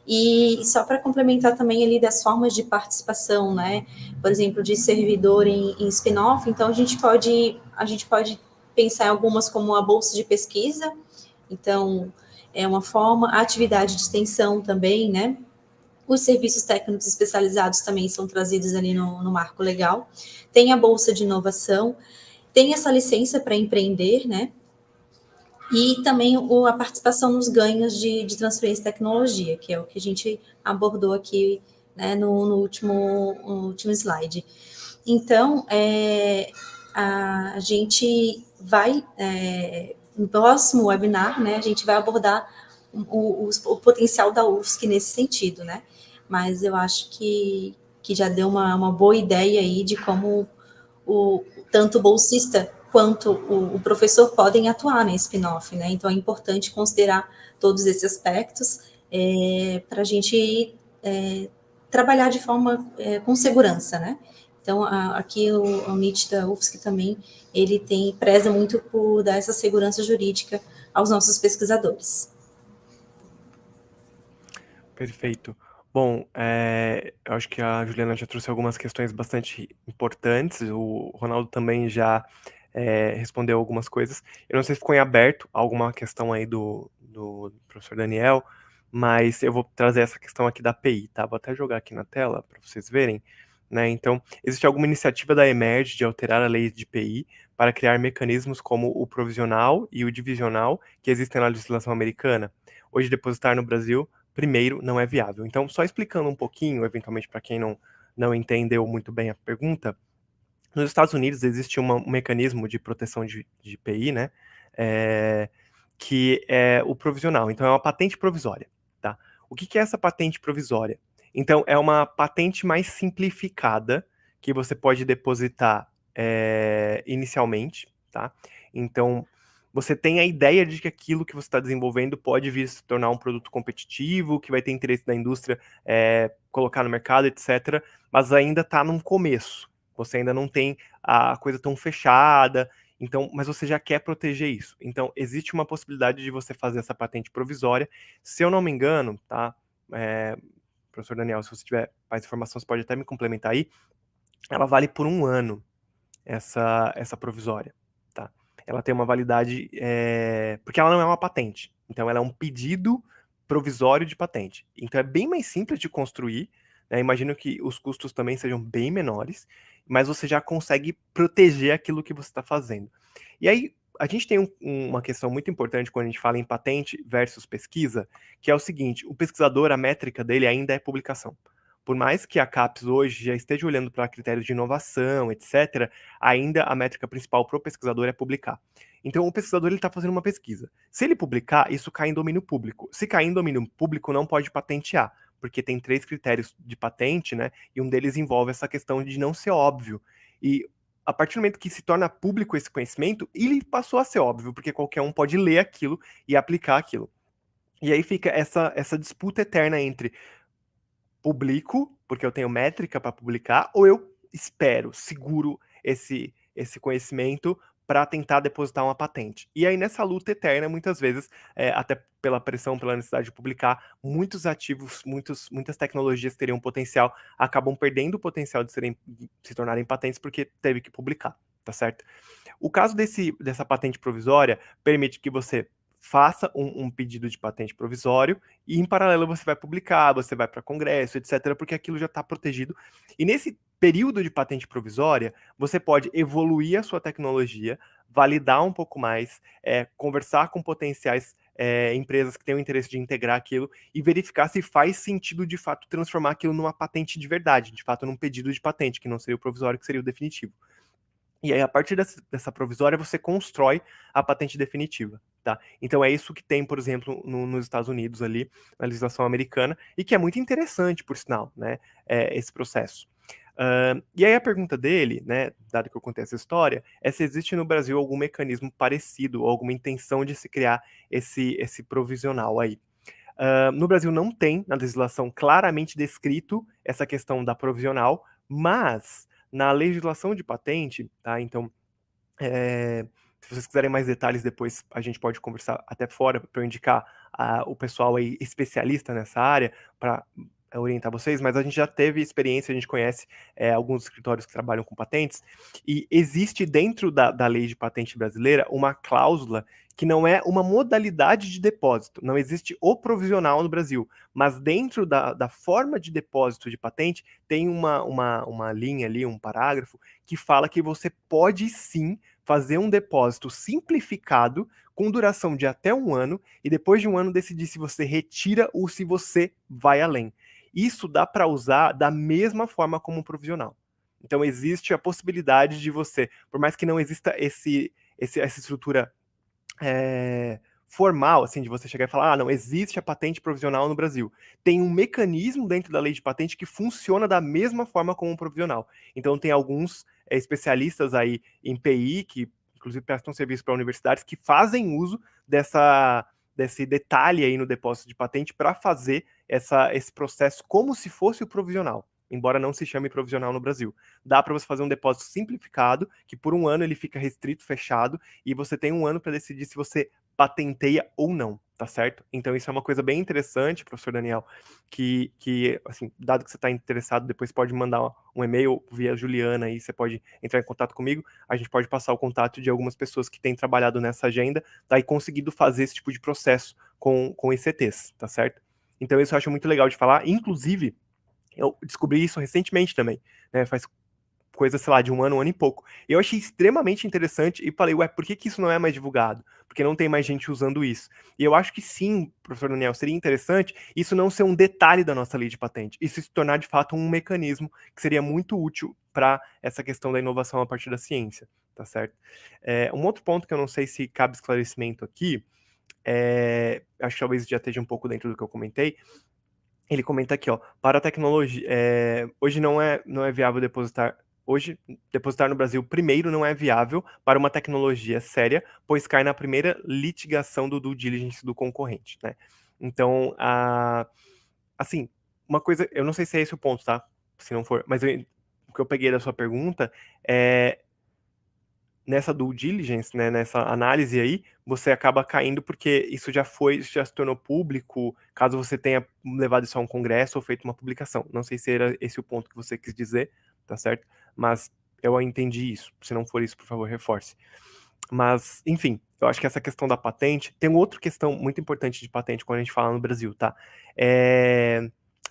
E só para complementar também ali das formas de participação, né? Por exemplo, de servidor em spin-off, então a gente pode pensar em algumas como a bolsa de pesquisa, então é uma forma, a atividade de extensão também, né? Os serviços técnicos especializados também são trazidos ali no marco legal. Tem a bolsa de inovação, tem essa licença para empreender, né? E também a participação nos ganhos de transferência de tecnologia, que é o que a gente abordou aqui, né, no último slide. Então, a gente vai, no próximo webinar, né, a gente vai abordar o potencial da UFSC nesse sentido, né? Mas eu acho que já deu uma boa ideia aí de como tanto o bolsista quanto o professor podem atuar na spin-off, né? Então é importante considerar todos esses aspectos para a gente trabalhar de forma com segurança, né? Então aqui o NIT da UFSC também ele preza muito por dar essa segurança jurídica aos nossos pesquisadores. Perfeito. Bom, eu acho que a Juliana já trouxe algumas questões bastante importantes, o Ronaldo também já respondeu algumas coisas. Eu não sei se ficou em aberto alguma questão aí do professor Daniel, mas eu vou trazer essa questão aqui da API, tá? Vou até jogar aqui na tela para vocês verem, né? Então, existe alguma iniciativa da Emerge de alterar a lei de IPI para criar mecanismos como o provisional e o divisional que existem na legislação americana? Hoje, depositar no Brasil primeiro, não é viável. Então, só explicando um pouquinho, eventualmente, para quem não entendeu muito bem a pergunta, nos Estados Unidos existe um mecanismo de proteção de IPI, né? Que é o provisional. Então, é uma patente provisória, tá? O que é essa patente provisória? Então, é uma patente mais simplificada que você pode depositar inicialmente, tá? Então, você tem a ideia de que aquilo que você está desenvolvendo pode vir a se tornar um produto competitivo, que vai ter interesse da indústria colocar no mercado, etc. Mas ainda está num começo. Você ainda não tem a coisa tão fechada, então, mas você já quer proteger isso. Então, existe uma possibilidade de você fazer essa patente provisória. Se eu não me engano, tá? Professor Daniel, se você tiver mais informação, você pode até me complementar aí. Ela vale por 1 ano, essa provisória, tá? Ela tem uma validade, porque ela não é uma patente. Então, ela é um pedido provisório de patente. Então, é bem mais simples de construir, né? Imagino que os custos também sejam bem menores, mas você já consegue proteger aquilo que você está fazendo. E aí, a gente tem uma questão muito importante quando a gente fala em patente versus pesquisa, que é o seguinte: o pesquisador, a métrica dele ainda é publicação. Por mais que a CAPES hoje já esteja olhando para critérios de inovação, etc., ainda a métrica principal para o pesquisador é publicar. Então, o pesquisador está fazendo uma pesquisa. Se ele publicar, isso cai em domínio público. Se cair em domínio público, não pode patentear, porque tem 3 critérios de patente, né? E um deles envolve essa questão de não ser óbvio. E a partir do momento que se torna público esse conhecimento, ele passou a ser óbvio, porque qualquer um pode ler aquilo e aplicar aquilo. E aí fica essa disputa eterna entre publico, porque eu tenho métrica para publicar, ou eu espero, seguro esse conhecimento para tentar depositar uma patente. E aí, nessa luta eterna, muitas vezes, até pela pressão, pela necessidade de publicar, muitos ativos, muitas tecnologias que teriam potencial, acabam perdendo o potencial de se tornarem patentes porque teve que publicar, tá certo? O caso dessa patente provisória permite que você faça um pedido de patente provisório e, em paralelo, você vai publicar, você vai para congresso, etc., porque aquilo já está protegido. E nesse período de patente provisória, você pode evoluir a sua tecnologia, validar um pouco mais, conversar com potenciais empresas que têm o interesse de integrar aquilo e verificar se faz sentido, de fato, transformar aquilo numa patente de verdade, de fato, num pedido de patente, que não seria o provisório, que seria o definitivo. E aí, a partir dessa provisória, você constrói a patente definitiva, tá? Então é isso que tem, por exemplo, nos Estados Unidos ali, na legislação americana, e que é muito interessante, por sinal, né, esse processo. E aí a pergunta dele, né, dado que eu contei essa história, é se existe no Brasil algum mecanismo parecido, ou alguma intenção de se criar esse provisional aí. No Brasil não tem na legislação claramente descrito essa questão da provisional, mas na legislação de patente, tá? Então, se vocês quiserem mais detalhes depois, a gente pode conversar até fora para eu indicar o pessoal aí especialista nessa área para orientar vocês, mas a gente já teve experiência, a gente conhece alguns escritórios que trabalham com patentes, e existe dentro da lei de patente brasileira uma cláusula que não é uma modalidade de depósito, não existe o provisional no Brasil, mas dentro da forma de depósito de patente tem uma linha ali, um parágrafo, que fala que você pode sim fazer um depósito simplificado com duração de até 1 ano e depois de 1 ano decidir se você retira ou se você vai além. Isso dá para usar da mesma forma como um provisional. Então existe a possibilidade de você, por mais que não exista essa estrutura formal, assim, de você chegar e falar, não, existe a patente provisional no Brasil. Tem um mecanismo dentro da lei de patente que funciona da mesma forma como um provisional. Então tem alguns especialistas aí em PI, que inclusive prestam serviço para universidades, que fazem uso desse detalhe aí no depósito de patente para fazer esse processo como se fosse o provisional, embora não se chame provisional no Brasil. Dá para você fazer um depósito simplificado, que por 1 ano ele fica restrito, fechado, e você tem 1 ano para decidir se você patenteia ou não, tá certo? Então isso é uma coisa bem interessante, professor Daniel, que assim, dado que você está interessado, depois pode mandar um e-mail via Juliana, aí você pode entrar em contato comigo, a gente pode passar o contato de algumas pessoas que têm trabalhado nessa agenda, tá, e conseguido fazer esse tipo de processo com ICTs, tá certo? Então isso eu acho muito legal de falar, inclusive, eu descobri isso recentemente também, né, faz coisa, sei lá, de 1 ano e pouco. Eu achei extremamente interessante e falei, ué, por que isso não é mais divulgado? Porque não tem mais gente usando isso. E eu acho que sim, professor Daniel, seria interessante isso não ser um detalhe da nossa lei de patente, isso se tornar de fato um mecanismo que seria muito útil para essa questão da inovação a partir da ciência, tá certo? Um outro ponto que eu não sei se cabe esclarecimento aqui, acho que talvez já esteja um pouco dentro do que eu comentei, Ele comenta aqui, ó, para a tecnologia, hoje não é viável depositar. Hoje, depositar no Brasil primeiro não é viável para uma tecnologia séria, pois cai na primeira litigação do due diligence do concorrente, né? Então, assim, uma coisa, eu não sei se é esse o ponto, tá? Se não for, mas o que eu peguei da sua pergunta é nessa due diligence, né, nessa análise aí, você acaba caindo porque isso já se tornou público, caso você tenha levado isso a um congresso ou feito uma publicação. Não sei se era esse o ponto que você quis dizer, tá certo? Mas eu entendi isso. Se não for isso, por favor, reforce. Mas, enfim, eu acho que essa questão da patente, tem outra questão muito importante de patente quando a gente fala no Brasil, tá?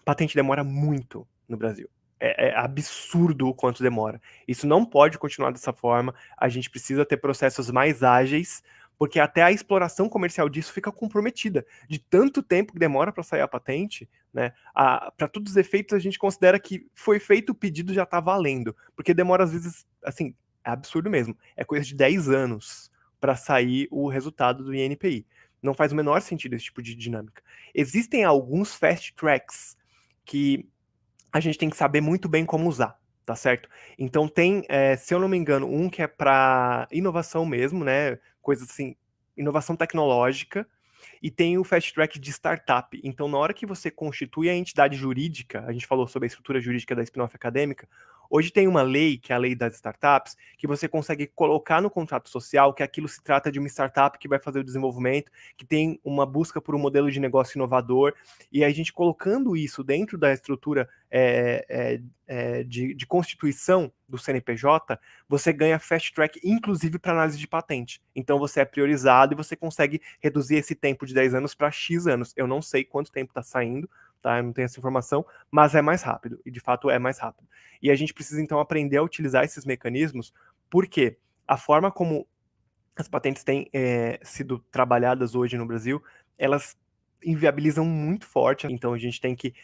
Patente demora muito no Brasil. É absurdo o quanto demora. Isso não pode continuar dessa forma. A gente precisa ter processos mais ágeis, porque até a exploração comercial disso fica comprometida. De tanto tempo que demora para sair a patente, né? Para todos os efeitos, a gente considera que foi feito o pedido já está valendo. Porque demora, às vezes, assim, é absurdo mesmo. É coisa de 10 anos para sair o resultado do INPI. Não faz o menor sentido esse tipo de dinâmica. Existem alguns fast tracks que a gente tem que saber muito bem como usar, tá certo? Então tem, se eu não me engano, um que é para inovação mesmo, né? Coisa assim, inovação tecnológica, e tem o fast track de startup. Então, na hora que você constitui a entidade jurídica, a gente falou sobre a estrutura jurídica da spin-off acadêmica, hoje tem uma lei, que é a lei das startups, que você consegue colocar no contrato social que aquilo se trata de uma startup que vai fazer o desenvolvimento, que tem uma busca por um modelo de negócio inovador, e a gente colocando isso dentro da estrutura de constituição do CNPJ, você ganha fast track, inclusive para análise de patente. Então você é priorizado e você consegue reduzir esse tempo de 10 anos para X anos. Eu não sei quanto tempo está saindo, tá? Eu não tenho essa informação, mas é mais rápido, e de fato é mais rápido. E a gente precisa então aprender a utilizar esses mecanismos, porque a forma como as patentes têm sido trabalhadas hoje no Brasil, elas inviabilizam muito forte, então a gente tem que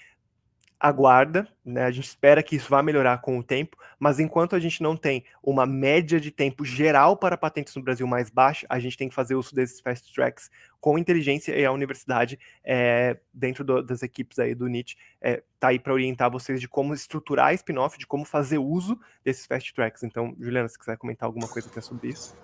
aguarda, né? A gente espera que isso vá melhorar com o tempo, mas enquanto a gente não tem uma média de tempo geral para patentes no Brasil mais baixa, a gente tem que fazer uso desses fast tracks com inteligência, e a universidade, dentro das equipes aí do NIT, tá aí para orientar vocês de como estruturar a spin-off, de como fazer uso desses fast tracks. Então, Juliana, se quiser comentar alguma coisa até sobre isso.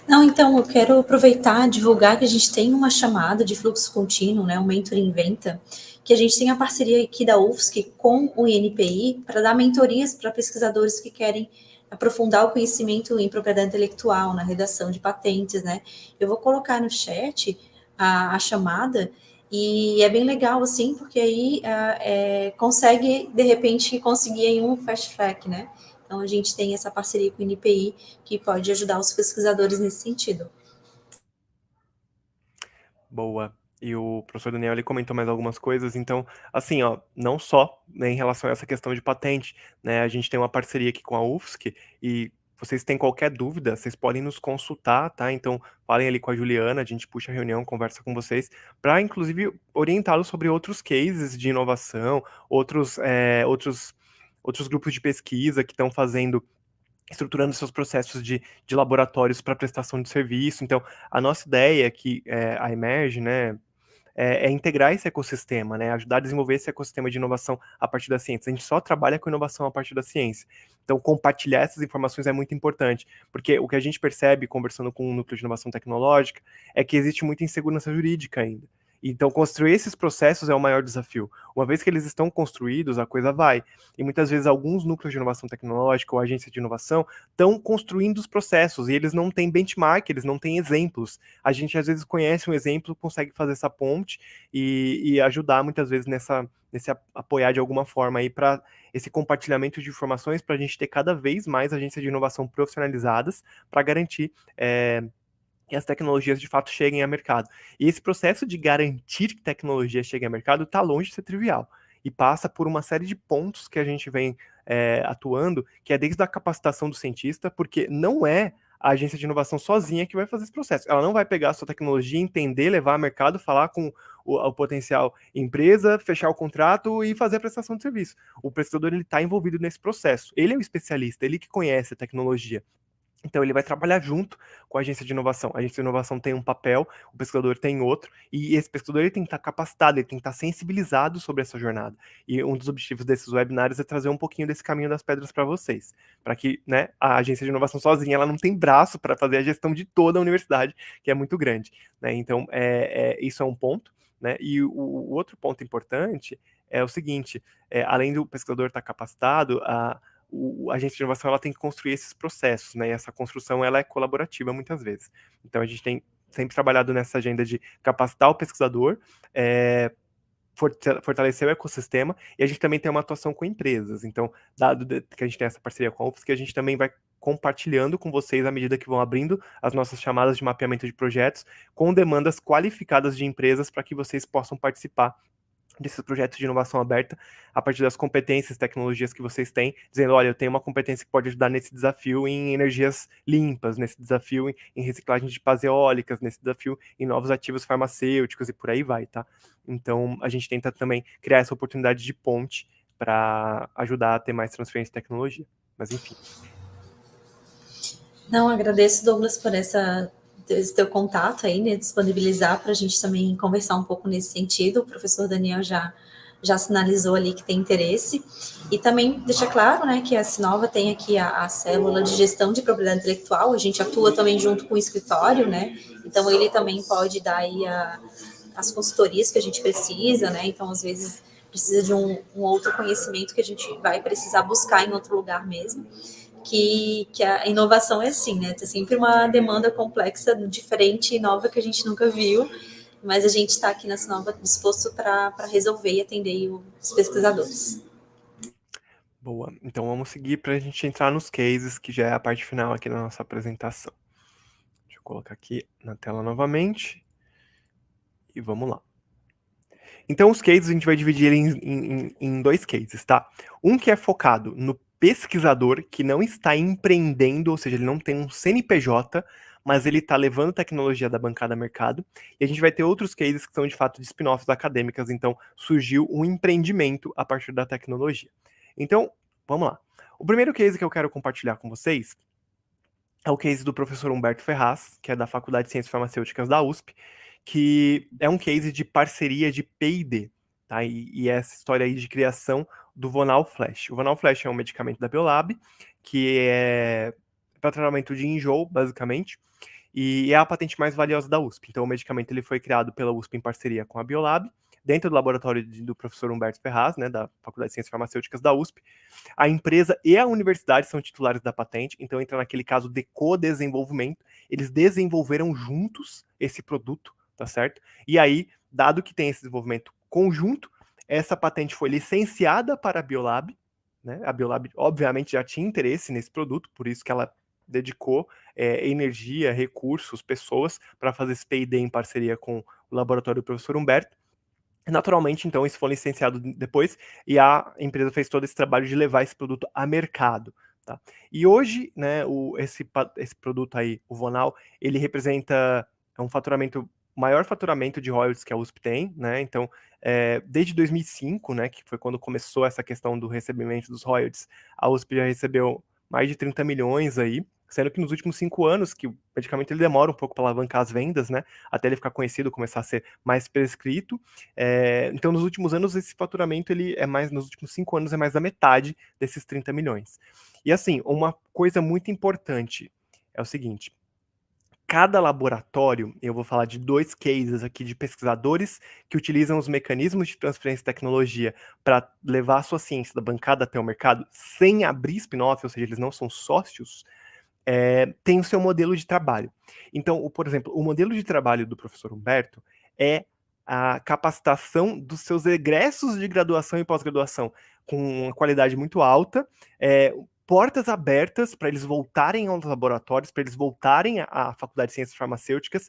Não, então, eu quero aproveitar e divulgar que a gente tem uma chamada de fluxo contínuo, né, o Mentor Inventa, que a gente tem a parceria aqui da UFSC com o INPI para dar mentorias para pesquisadores que querem aprofundar o conhecimento em propriedade intelectual, na redação de patentes, né? Eu vou colocar no chat a chamada, e é bem legal, assim, porque aí consegue, de repente, conseguir em um fast track, né? Então, a gente tem essa parceria com o INPI que pode ajudar os pesquisadores nesse sentido. Boa. E o professor Daniel, ele comentou mais algumas coisas, então, assim, ó, não só, né, em relação a essa questão de patente, né, a gente tem uma parceria aqui com a UFSC, e vocês têm qualquer dúvida, vocês podem nos consultar, tá? Então, falem ali com a Juliana, a gente puxa a reunião, conversa com vocês, para, inclusive, orientá-los sobre outros cases de inovação, outros grupos de pesquisa que estão estruturando seus processos de laboratórios para prestação de serviço. Então, a nossa ideia aqui, a Emerge, né, integrar esse ecossistema, né, ajudar a desenvolver esse ecossistema de inovação a partir da ciência. A gente só trabalha com inovação a partir da ciência. Então, compartilhar essas informações é muito importante, porque o que a gente percebe, conversando com o Núcleo de Inovação Tecnológica, é que existe muita insegurança jurídica ainda. Então, construir esses processos é o maior desafio. Uma vez que eles estão construídos, a coisa vai. E muitas vezes alguns núcleos de inovação tecnológica ou agências de inovação estão construindo os processos e eles não têm benchmark, eles não têm exemplos. A gente às vezes conhece um exemplo, consegue fazer essa ponte e ajudar muitas vezes nesse apoiar de alguma forma aí para esse compartilhamento de informações, para a gente ter cada vez mais agências de inovação profissionalizadas para garantir que as tecnologias de fato cheguem ao mercado. E esse processo de garantir que tecnologia chegue ao mercado está longe de ser trivial. E passa por uma série de pontos que a gente vem atuando, que é desde a capacitação do cientista, porque não é a agência de inovação sozinha que vai fazer esse processo. Ela não vai pegar a sua tecnologia, entender, levar ao mercado, falar com o potencial empresa, fechar o contrato e fazer a prestação de serviço. O prestador está envolvido nesse processo. Ele é o especialista, ele que conhece a tecnologia. Então, ele vai trabalhar junto com a agência de inovação. A agência de inovação tem um papel, o pesquisador tem outro, e esse pesquisador ele tem que estar capacitado, ele tem que estar sensibilizado sobre essa jornada. E um dos objetivos desses webinários é trazer um pouquinho desse caminho das pedras para vocês, para que, né, a agência de inovação sozinha ela não tem braço para fazer a gestão de toda a universidade, que é muito grande, né? Então, isso é um ponto, né? E o outro ponto importante é o seguinte: além do pesquisador estar capacitado, a agência de inovação ela tem que construir esses processos, né? E essa construção ela é colaborativa muitas vezes. Então a gente tem sempre trabalhado nessa agenda de capacitar o pesquisador, fortalecer o ecossistema, e a gente também tem uma atuação com empresas. Então, dado que a gente tem essa parceria com a UFSC, a gente também vai compartilhando com vocês à medida que vão abrindo as nossas chamadas de mapeamento de projetos com demandas qualificadas de empresas para que vocês possam participar desses projetos de inovação aberta, a partir das competências, tecnologias que vocês têm, dizendo, olha, eu tenho uma competência que pode ajudar nesse desafio em energias limpas, nesse desafio em reciclagem de pás eólicas, nesse desafio em novos ativos farmacêuticos e por aí vai, tá? Então, a gente tenta também criar essa oportunidade de ponte para ajudar a ter mais transferência de tecnologia. Mas, enfim. Não, agradeço, Douglas, por esse teu contato aí, né, disponibilizar para a gente também conversar um pouco nesse sentido. O professor Daniel já sinalizou ali que tem interesse. E também deixa claro, né, que a Sinova tem aqui a célula de gestão de propriedade intelectual, a gente atua também junto com o escritório, né, então ele também pode dar aí as consultorias que a gente precisa, né, então às vezes precisa de um outro conhecimento que a gente vai precisar buscar em outro lugar mesmo. Que a inovação é assim, né? Tem sempre uma demanda complexa, diferente e nova que a gente nunca viu, mas a gente está aqui nessa nova disposto para resolver e atender os pesquisadores. Boa. Então vamos seguir para a gente entrar nos cases, que já é a parte final aqui da nossa apresentação. Deixa eu colocar aqui na tela novamente. E vamos lá. Então, os cases a gente vai dividir em dois cases, tá? Um que é focado no pesquisador que não está empreendendo, ou seja, ele não tem um CNPJ, mas ele está levando tecnologia da bancada a mercado. E a gente vai ter outros cases que são de fato de spin-offs acadêmicas, então surgiu um empreendimento a partir da tecnologia. Então, vamos lá. O primeiro case que eu quero compartilhar com vocês é o case do professor Humberto Ferraz, que é da Faculdade de Ciências Farmacêuticas da USP, que é um case de parceria de P&D, tá? E essa história aí de criação do Vonal Flash. O Vonal Flash é um medicamento da Biolab, que é para tratamento de enjoo, basicamente, e é a patente mais valiosa da USP. Então, o medicamento ele foi criado pela USP em parceria com a Biolab, dentro do laboratório do professor Humberto Ferraz, né, da Faculdade de Ciências Farmacêuticas da USP. A empresa e a universidade são titulares da patente, então entra naquele caso de co-desenvolvimento. Eles desenvolveram juntos esse produto, tá certo? E aí, dado que tem esse desenvolvimento conjunto, essa patente foi licenciada para a Biolab, né? A Biolab, obviamente, já tinha interesse nesse produto, por isso que ela dedicou energia, recursos, pessoas para fazer esse P&D em parceria com o laboratório do professor Humberto. Naturalmente, então, isso foi licenciado depois e a empresa fez todo esse trabalho de levar esse produto a mercado. Tá? E hoje, né, esse produto aí, o Vonal, ele representa um faturamento, maior faturamento de royalties que a USP tem, né? Então, desde 2005, né, que foi quando começou essa questão do recebimento dos royalties, a USP já recebeu mais de 30 milhões aí, sendo que nos últimos 5 anos, que o medicamento ele demora um pouco para alavancar as vendas, né, até ele ficar conhecido, começar a ser mais prescrito. Então, nos últimos anos, esse faturamento, ele é mais, nos últimos 5 anos, é mais da metade desses 30 milhões. E assim, uma coisa muito importante é o seguinte: cada laboratório, eu vou falar de 2 cases aqui de pesquisadores que utilizam os mecanismos de transferência de tecnologia para levar a sua ciência da bancada até o mercado sem abrir spin-off, ou seja, eles não são sócios, tem o seu modelo de trabalho. Então, por exemplo, o modelo de trabalho do professor Humberto é a capacitação dos seus egressos de graduação e pós-graduação com uma qualidade muito alta, portas abertas para eles voltarem aos laboratórios, para eles voltarem à Faculdade de Ciências Farmacêuticas,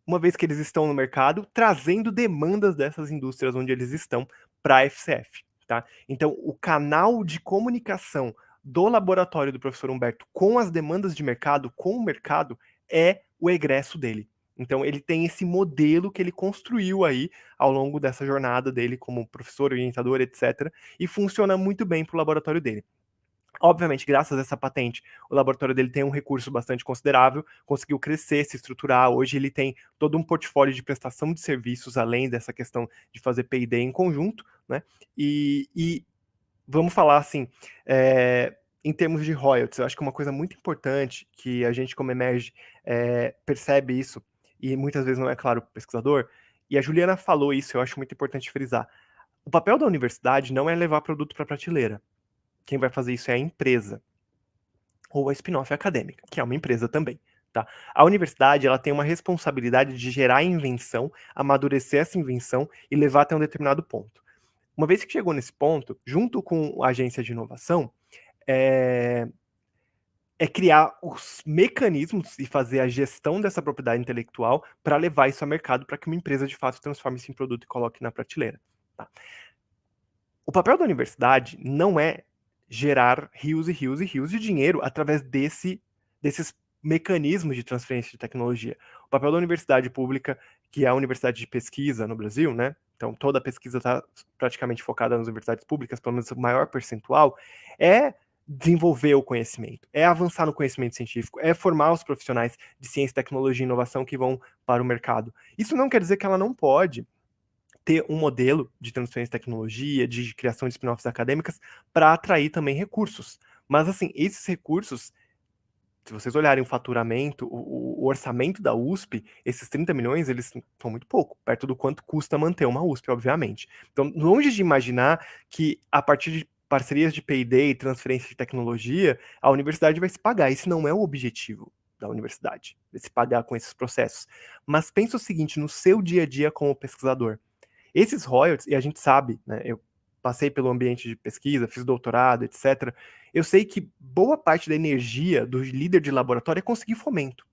uma vez que eles estão no mercado, trazendo demandas dessas indústrias onde eles estão para a FCF. Tá? Então, o canal de comunicação do laboratório do professor Humberto com as demandas de mercado, com o mercado, é o egresso dele. Então, ele tem esse modelo que ele construiu aí ao longo dessa jornada dele como professor, orientador, etc. E funciona muito bem para o laboratório dele. Obviamente, graças a essa patente, o laboratório dele tem um recurso bastante considerável, conseguiu crescer, se estruturar. Hoje ele tem todo um portfólio de prestação de serviços, além dessa questão de fazer P&D em conjunto, né? E vamos falar assim, em termos de royalties, eu acho que uma coisa muito importante que a gente, como Emerge, percebe isso, e muitas vezes não é claro para o pesquisador, e a Juliana falou isso, eu acho muito importante frisar. O papel da universidade não é levar produto para a prateleira. Quem vai fazer isso é a empresa, ou a spin-off acadêmica, que é uma empresa também. Tá? A universidade ela tem uma responsabilidade de gerar invenção, amadurecer essa invenção e levar até um determinado ponto. Uma vez que chegou nesse ponto, junto com a agência de inovação, é, criar os mecanismos e fazer a gestão dessa propriedade intelectual para levar isso ao mercado para que uma empresa de fato transforme isso em produto e coloque na prateleira. Tá? O papel da universidade não é gerar rios e rios e rios de dinheiro através desses mecanismos de transferência de tecnologia. O papel da universidade pública, que é a universidade de pesquisa no Brasil, né? Então toda a pesquisa está praticamente focada nas universidades públicas, pelo menos o maior percentual, é desenvolver o conhecimento, é avançar no conhecimento científico, é formar os profissionais de ciência, tecnologia e inovação que vão para o mercado. Isso não quer dizer que ela não pode ter um modelo de transferência de tecnologia, de criação de spin-offs acadêmicas, para atrair também recursos. Mas, assim, esses recursos, se vocês olharem o faturamento, o orçamento da USP, esses 30 milhões, eles são muito pouco, perto do quanto custa manter uma USP, obviamente. Então, longe de imaginar que, a partir de parcerias de P&D e transferência de tecnologia, a universidade vai se pagar. Esse não é o objetivo da universidade, se pagar com esses processos. Mas pensa o seguinte, no seu dia a dia como pesquisador, esses royalties, e a gente sabe, né, eu passei pelo ambiente de pesquisa, fiz doutorado, etc. Eu sei que boa parte da energia do líder de laboratório é conseguir fomento,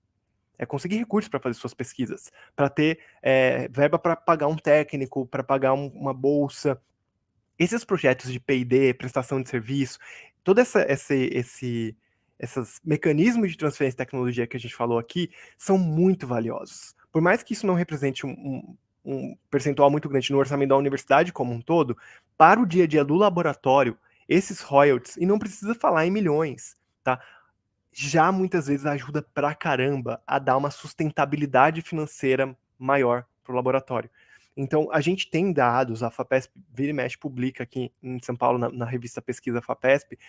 é conseguir recursos para fazer suas pesquisas, para ter verba para pagar um técnico, para pagar uma bolsa. Esses projetos de P&D, prestação de serviço, todo esses mecanismos de transferência de tecnologia que a gente falou aqui são muito valiosos. Por mais que isso não represente um percentual muito grande no orçamento da universidade como um todo, para o dia a dia do laboratório, esses royalties, e não precisa falar em milhões, tá? Já muitas vezes ajuda pra caramba a dar uma sustentabilidade financeira maior para o laboratório. Então, a gente tem dados, a FAPESP vira e mexe publica aqui em São Paulo, na revista Pesquisa FAPESP,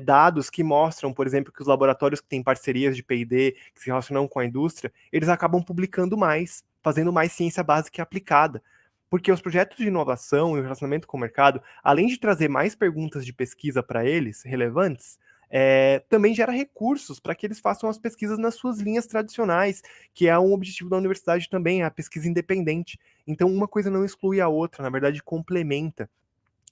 dados que mostram, por exemplo, que os laboratórios que têm parcerias de P&D, que se relacionam com a indústria, eles acabam publicando mais, fazendo mais ciência básica e aplicada. Porque os projetos de inovação e o relacionamento com o mercado, além de trazer mais perguntas de pesquisa para eles, relevantes, também gera recursos para que eles façam as pesquisas nas suas linhas tradicionais, que é um objetivo da universidade também, a pesquisa independente. Então, uma coisa não exclui a outra, na verdade, complementa.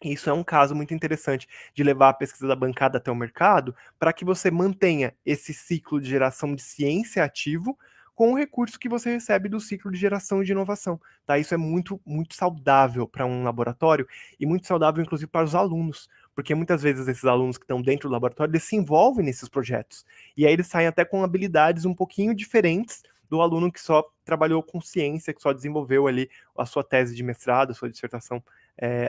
Isso é um caso muito interessante de levar a pesquisa da bancada até o mercado para que você mantenha esse ciclo de geração de ciência ativo com o recurso que você recebe do ciclo de geração de inovação. Tá? Isso é muito, muito saudável para um laboratório e muito saudável, inclusive, para os alunos, porque muitas vezes esses alunos que estão dentro do laboratório, eles se envolvem nesses projetos. E aí eles saem até com habilidades um pouquinho diferentes do aluno que só trabalhou com ciência, que só desenvolveu ali a sua tese de mestrado, a sua dissertação,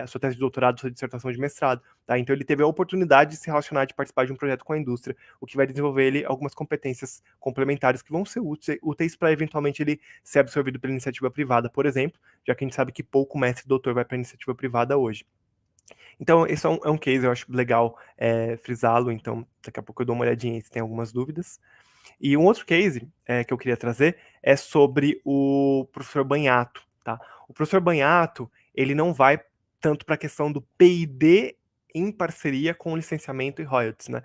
a sua tese de doutorado, a sua dissertação de mestrado. Tá? Então ele teve a oportunidade de se relacionar, de participar de um projeto com a indústria, o que vai desenvolver ele algumas competências complementares que vão ser úteis para eventualmente ele ser absorvido pela iniciativa privada, por exemplo, já que a gente sabe que pouco mestre e doutor vai para a iniciativa privada hoje. Então, esse é um case, eu acho legal frisá-lo, então daqui a pouco eu dou uma olhadinha se tem algumas dúvidas. E um outro case que eu queria trazer é sobre o professor Banhato, tá? O professor Banhato, ele não vai tanto para a questão do P&D em parceria com o licenciamento e royalties, né?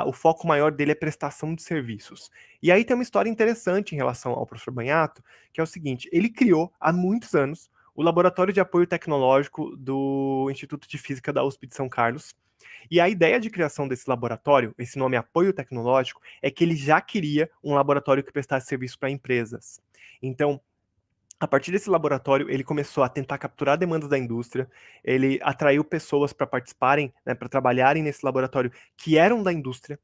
O foco maior dele é prestação de serviços. E aí tem uma história interessante em relação ao professor Banhato, que é o seguinte, ele criou há muitos anos o Laboratório de Apoio Tecnológico do Instituto de Física da USP de São Carlos. E a ideia de criação desse laboratório, esse nome Apoio Tecnológico, é que ele já queria um laboratório que prestasse serviço para empresas. Então, a partir desse laboratório, ele começou a tentar capturar demandas da indústria, ele atraiu pessoas para participarem, né, para trabalharem nesse laboratório que eram da indústria,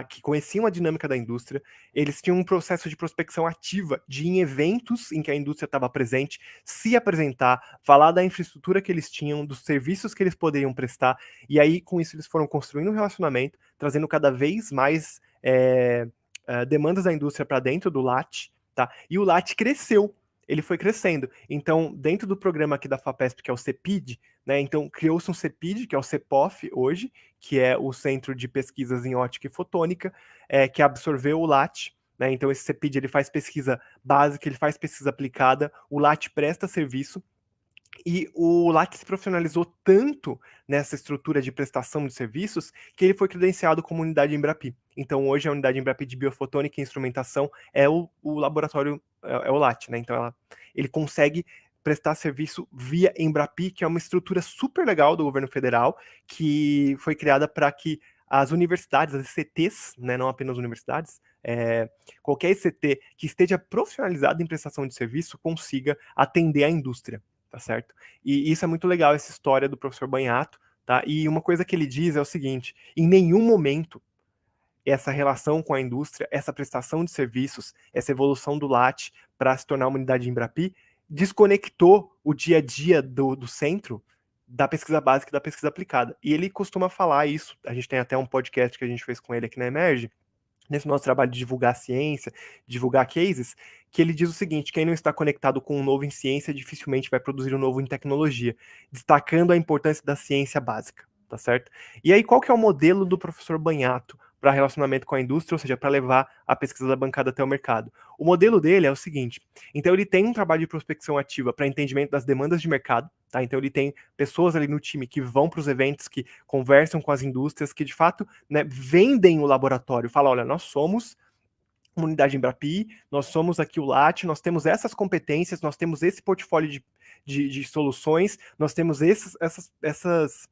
que conheciam a dinâmica da indústria, eles tinham um processo de prospecção ativa de ir em eventos em que a indústria estava presente, se apresentar, falar da infraestrutura que eles tinham, dos serviços que eles poderiam prestar, e aí com isso eles foram construindo um relacionamento, trazendo cada vez mais demandas da indústria para dentro do LAT, tá? E o LAT cresceu, ele foi crescendo. Então, dentro do programa aqui da FAPESP, que é o CEPID, né, então criou-se um CEPID, que é o CEPOF hoje, que é o Centro de Pesquisas em Ótica e Fotônica, que absorveu o LAT, né, então esse CEPID ele faz pesquisa básica, ele faz pesquisa aplicada, o LAT presta serviço, e o LAT se profissionalizou tanto nessa estrutura de prestação de serviços que ele foi credenciado como unidade Embrapi. Então, hoje, a unidade Embrapi de biofotônica e instrumentação é o laboratório, é o LAT, né? Então, ele consegue prestar serviço via Embrapi, que é uma estrutura super legal do governo federal, que foi criada para que as universidades, as ICTs, né, não apenas universidades, qualquer ICT que esteja profissionalizado em prestação de serviço consiga atender a indústria. Tá certo? E isso é muito legal, essa história do professor Banhato, tá? E uma coisa que ele diz é o seguinte: em nenhum momento essa relação com a indústria, essa prestação de serviços, essa evolução do LAT para se tornar uma unidade de Embrapi, desconectou o dia a dia do centro da pesquisa básica e da pesquisa aplicada. E ele costuma falar isso, a gente tem até um podcast que a gente fez com ele aqui na Emerge, nesse nosso trabalho de divulgar a ciência, divulgar cases, que ele diz o seguinte: quem não está conectado com um novo em ciência dificilmente vai produzir um novo em tecnologia, destacando a importância da ciência básica, tá certo? E aí, qual que é o modelo do professor Banhato para relacionamento com a indústria, ou seja, para levar a pesquisa da bancada até o mercado? O modelo dele é o seguinte: então ele tem um trabalho de prospecção ativa para entendimento das demandas de mercado, tá? Então ele tem pessoas ali no time que vão para os eventos, que conversam com as indústrias, que de fato, né, vendem o laboratório, falam: olha, nós somos uma unidade Embrapi, nós somos aqui o LAT, nós temos essas competências, nós temos esse portfólio de soluções, nós temos essas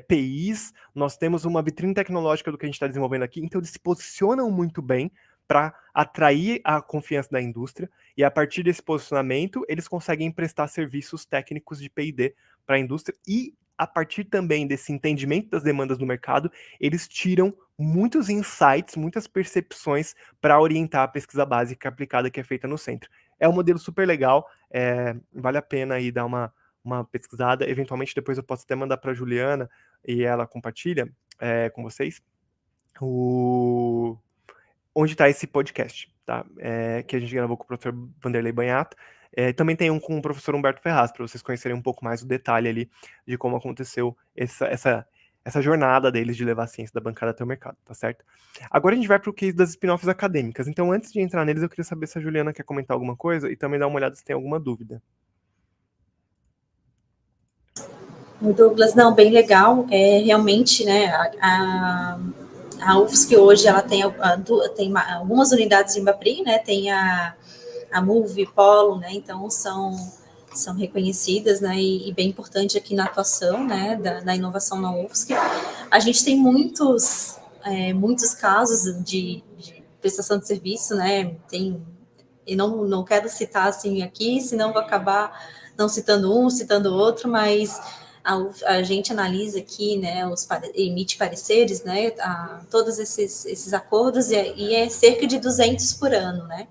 PIs, nós temos uma vitrine tecnológica do que a gente está desenvolvendo aqui, então eles se posicionam muito bem para atrair a confiança da indústria, e a partir desse posicionamento, eles conseguem prestar serviços técnicos de P&D para a indústria, e a partir também desse entendimento das demandas do mercado, eles tiram muitos insights, muitas percepções para orientar a pesquisa básica aplicada que é feita no centro. É um modelo super legal, vale a pena aí dar uma pesquisada, eventualmente depois eu posso até mandar para a Juliana e ela compartilha com vocês onde está esse podcast, tá? Que a gente gravou com o professor Vanderlei Banhato. Também tem um com o professor Humberto Ferraz, para vocês conhecerem um pouco mais o detalhe ali de como aconteceu essa jornada deles de levar a ciência da bancada até o mercado, tá certo? Agora a gente vai para o case das spin-offs acadêmicas. Então, antes de entrar neles, eu queria saber se a Juliana quer comentar alguma coisa e também dar uma olhada se tem alguma dúvida. Douglas, não, bem legal. Realmente, né, a UFSC hoje ela tem algumas unidades de Embapri, né? Tem a MUV, Polo, né? Então são reconhecidas, né? E bem importante aqui na atuação, né? Da inovação na UFSC. A gente tem muitos casos de prestação de serviço, né? E não quero citar assim aqui, senão vou acabar não citando um, citando outro, mas a gente analisa aqui, né, emite pareceres, né, todos esses acordos, e é cerca de 200 por ano, né?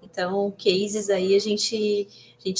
Então, cases aí a gente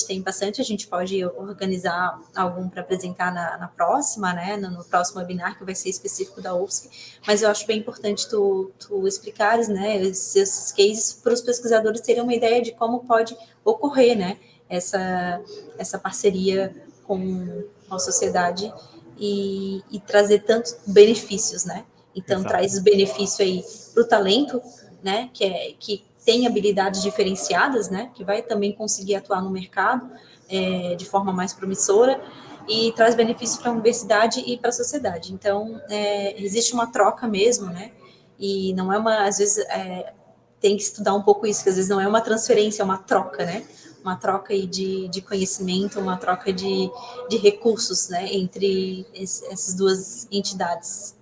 tem bastante, a gente pode organizar algum para apresentar na próxima, né, no próximo webinar, que vai ser específico da UFSC, mas eu acho bem importante tu explicares, né, esses cases para os pesquisadores terem uma ideia de como pode ocorrer, né, essa parceria com a sociedade e trazer tantos benefícios, né? Então, Exato. traz benefício aí para o talento, né? Que tem habilidades diferenciadas, né? Que vai também conseguir atuar no mercado de forma mais promissora e traz benefícios para a universidade e para a sociedade. Então, existe uma troca mesmo, né? E não é às vezes, tem que estudar um pouco isso, que às vezes não é uma transferência, é uma troca, né? Uma troca aí de conhecimento, uma troca de recursos, né, entre essas duas entidades.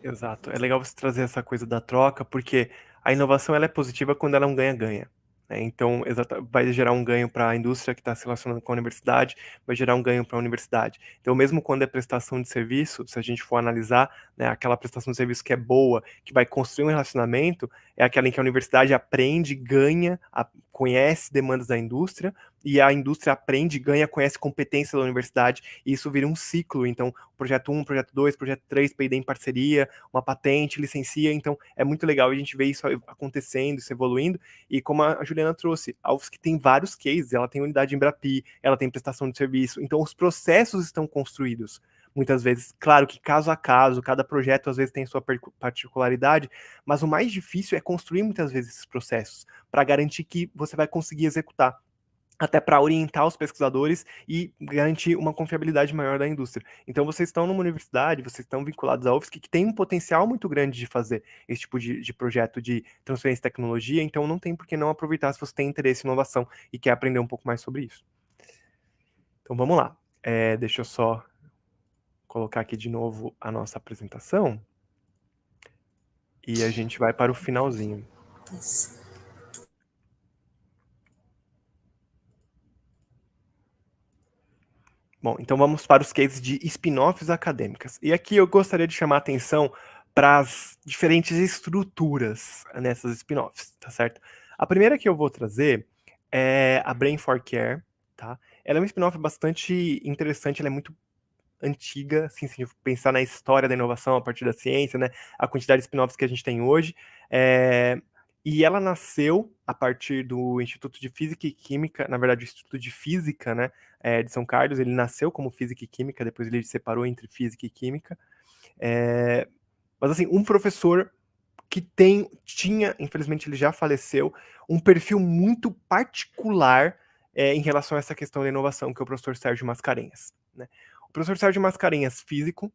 Exato. É legal você trazer essa coisa da troca, porque a inovação ela é positiva quando ela é um ganha-ganha. né? Então, vai gerar um ganho para a indústria que está se relacionando com a universidade, vai gerar um ganho para a universidade. Então, mesmo quando é prestação de serviço, se a gente for analisar, né, aquela prestação de serviço que é boa, que vai construir um relacionamento, é aquela em que a universidade aprende, ganha, conhece demandas da indústria, e a indústria aprende, ganha, conhece competência da universidade, e isso vira um ciclo. Então, projeto 1, projeto 2, projeto 3, P&D em parceria, uma patente, licencia. Então, é muito legal a gente ver isso acontecendo, isso evoluindo. E como a Juliana trouxe, a UFSC tem vários cases, ela tem unidade em Embrapi, ela tem prestação de serviço, então os processos estão construídos. Muitas vezes, claro que caso a caso, cada projeto às vezes tem sua particularidade, mas o mais difícil é construir muitas vezes esses processos, para garantir que você vai conseguir executar, até para orientar os pesquisadores e garantir uma confiabilidade maior da indústria. Então, vocês estão numa universidade, vocês estão vinculados à UFSC, que tem um potencial muito grande de fazer esse tipo de projeto de transferência de tecnologia, então não tem por que não aproveitar se você tem interesse em inovação e quer aprender um pouco mais sobre isso. Então, vamos lá. Deixa eu só colocar aqui de novo a nossa apresentação e a gente vai para o finalzinho. Isso. Bom, então vamos para os cases de spin-offs acadêmicas. E aqui eu gostaria de chamar a atenção para as diferentes estruturas nessas spin-offs, tá certo? A primeira que eu vou trazer é a Brain for Care, tá? Ela é uma spin-off bastante interessante, ela é muito antiga, assim, se a gente pensar na história da inovação a partir da ciência, né? A quantidade de spin-offs que a gente tem hoje. E ela nasceu a partir do Instituto de Física e Química, na verdade, o Instituto de Física, né, de São Carlos. Ele nasceu como Física e Química, depois ele separou entre Física e Química. Mas, assim, um professor que tinha, infelizmente ele já faleceu, um perfil muito particular em relação a essa questão da inovação, que é o professor Sérgio Mascarenhas, né? O professor Sérgio Mascarenhas, físico,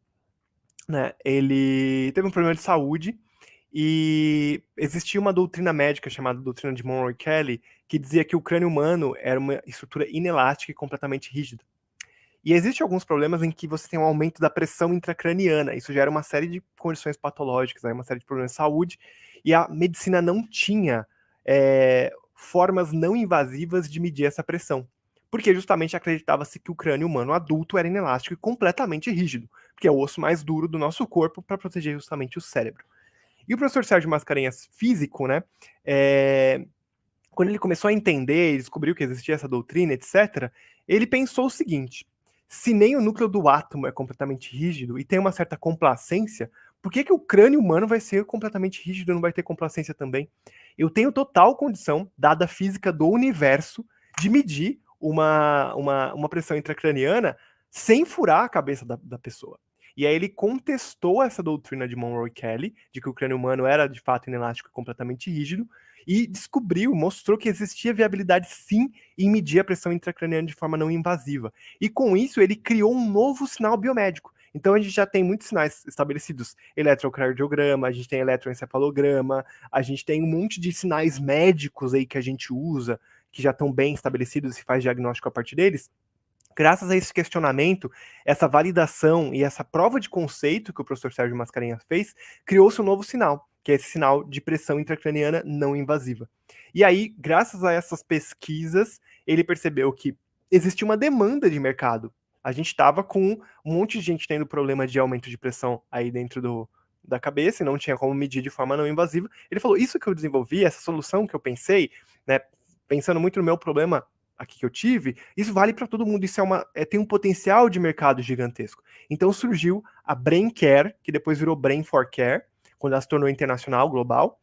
né, ele teve um problema de saúde, e existia uma doutrina médica chamada doutrina de Monroe Kelly, que dizia que o crânio humano era uma estrutura inelástica e completamente rígida. E existem alguns problemas em que você tem um aumento da pressão intracraniana. Isso gera uma série de condições patológicas, uma série de problemas de saúde, e a medicina não tinha formas não invasivas de medir essa pressão. Porque justamente acreditava-se que o crânio humano adulto era inelástico e completamente rígido, porque é o osso mais duro do nosso corpo para proteger justamente o cérebro. E o professor Sérgio Mascarenhas, físico, né, quando ele começou a entender e descobriu que existia essa doutrina, etc., ele pensou o seguinte: se nem o núcleo do átomo é completamente rígido e tem uma certa complacência, por que o crânio humano vai ser completamente rígido e não vai ter complacência também? Eu tenho total condição, dada a física do universo, de medir uma pressão intracraniana sem furar a cabeça da pessoa. E aí ele contestou essa doutrina de Monroe Kelly, de que o crânio humano era de fato inelástico e completamente rígido, e mostrou que existia viabilidade sim em medir a pressão intracraniana de forma não invasiva. E com isso ele criou um novo sinal biomédico. Então a gente já tem muitos sinais estabelecidos, eletrocardiograma, a gente tem eletroencefalograma, a gente tem um monte de sinais médicos aí que a gente usa, que já estão bem estabelecidos e se faz diagnóstico a partir deles. Graças a esse questionamento, essa validação e essa prova de conceito que o professor Sérgio Mascarenhas fez, criou-se um novo sinal, que é esse sinal de pressão intracraniana não invasiva. E aí, graças a essas pesquisas, ele percebeu que existia uma demanda de mercado. A gente estava com um monte de gente tendo problema de aumento de pressão aí dentro da cabeça e não tinha como medir de forma não invasiva. Ele falou, isso que eu desenvolvi, essa solução que eu pensei, né, pensando muito no meu problema aqui que eu tive, isso vale para todo mundo, isso tem um potencial de mercado gigantesco. Então surgiu a Brain Care, que depois virou Brain for Care, quando ela se tornou internacional, global.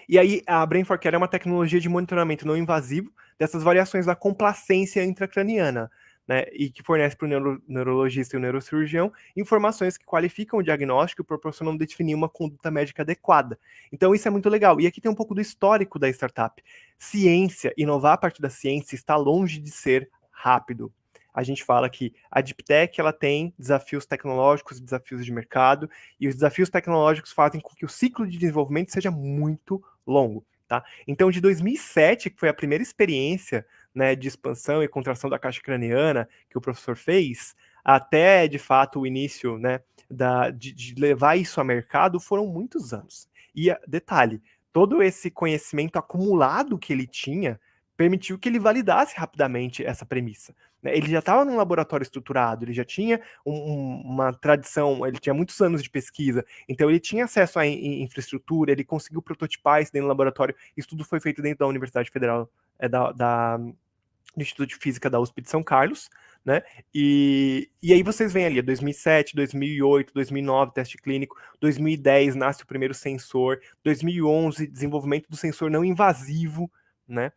E aí a Brain for Care é uma tecnologia de monitoramento não invasivo dessas variações da complacência intracraniana, né, e que fornece para o neurologista e o neurocirurgião informações que qualificam o diagnóstico e proporcionam definir uma conduta médica adequada. Então isso é muito legal. E aqui tem um pouco do histórico da startup. Ciência, inovar a partir da ciência está longe de ser rápido. A gente fala que a Deep Tech ela tem desafios tecnológicos, desafios de mercado, e os desafios tecnológicos fazem com que o ciclo de desenvolvimento seja muito longo. Tá? Então, de 2007, que foi a primeira experiência, né, de expansão e contração da caixa craniana que o professor fez, até, de fato, o início, né, de levar isso a mercado, foram muitos anos. E, detalhe, todo esse conhecimento acumulado que ele tinha permitiu que ele validasse rapidamente essa premissa. Né? Ele já estava num laboratório estruturado, ele já tinha uma tradição, ele tinha muitos anos de pesquisa, então ele tinha acesso à infraestrutura, ele conseguiu prototipar isso dentro do laboratório, isso tudo foi feito dentro da Universidade Federal, do Instituto de Física da USP de São Carlos, né? E aí vocês veem ali, 2007, 2008, 2009, teste clínico, 2010 nasce o primeiro sensor, 2011 desenvolvimento do sensor não invasivo, né?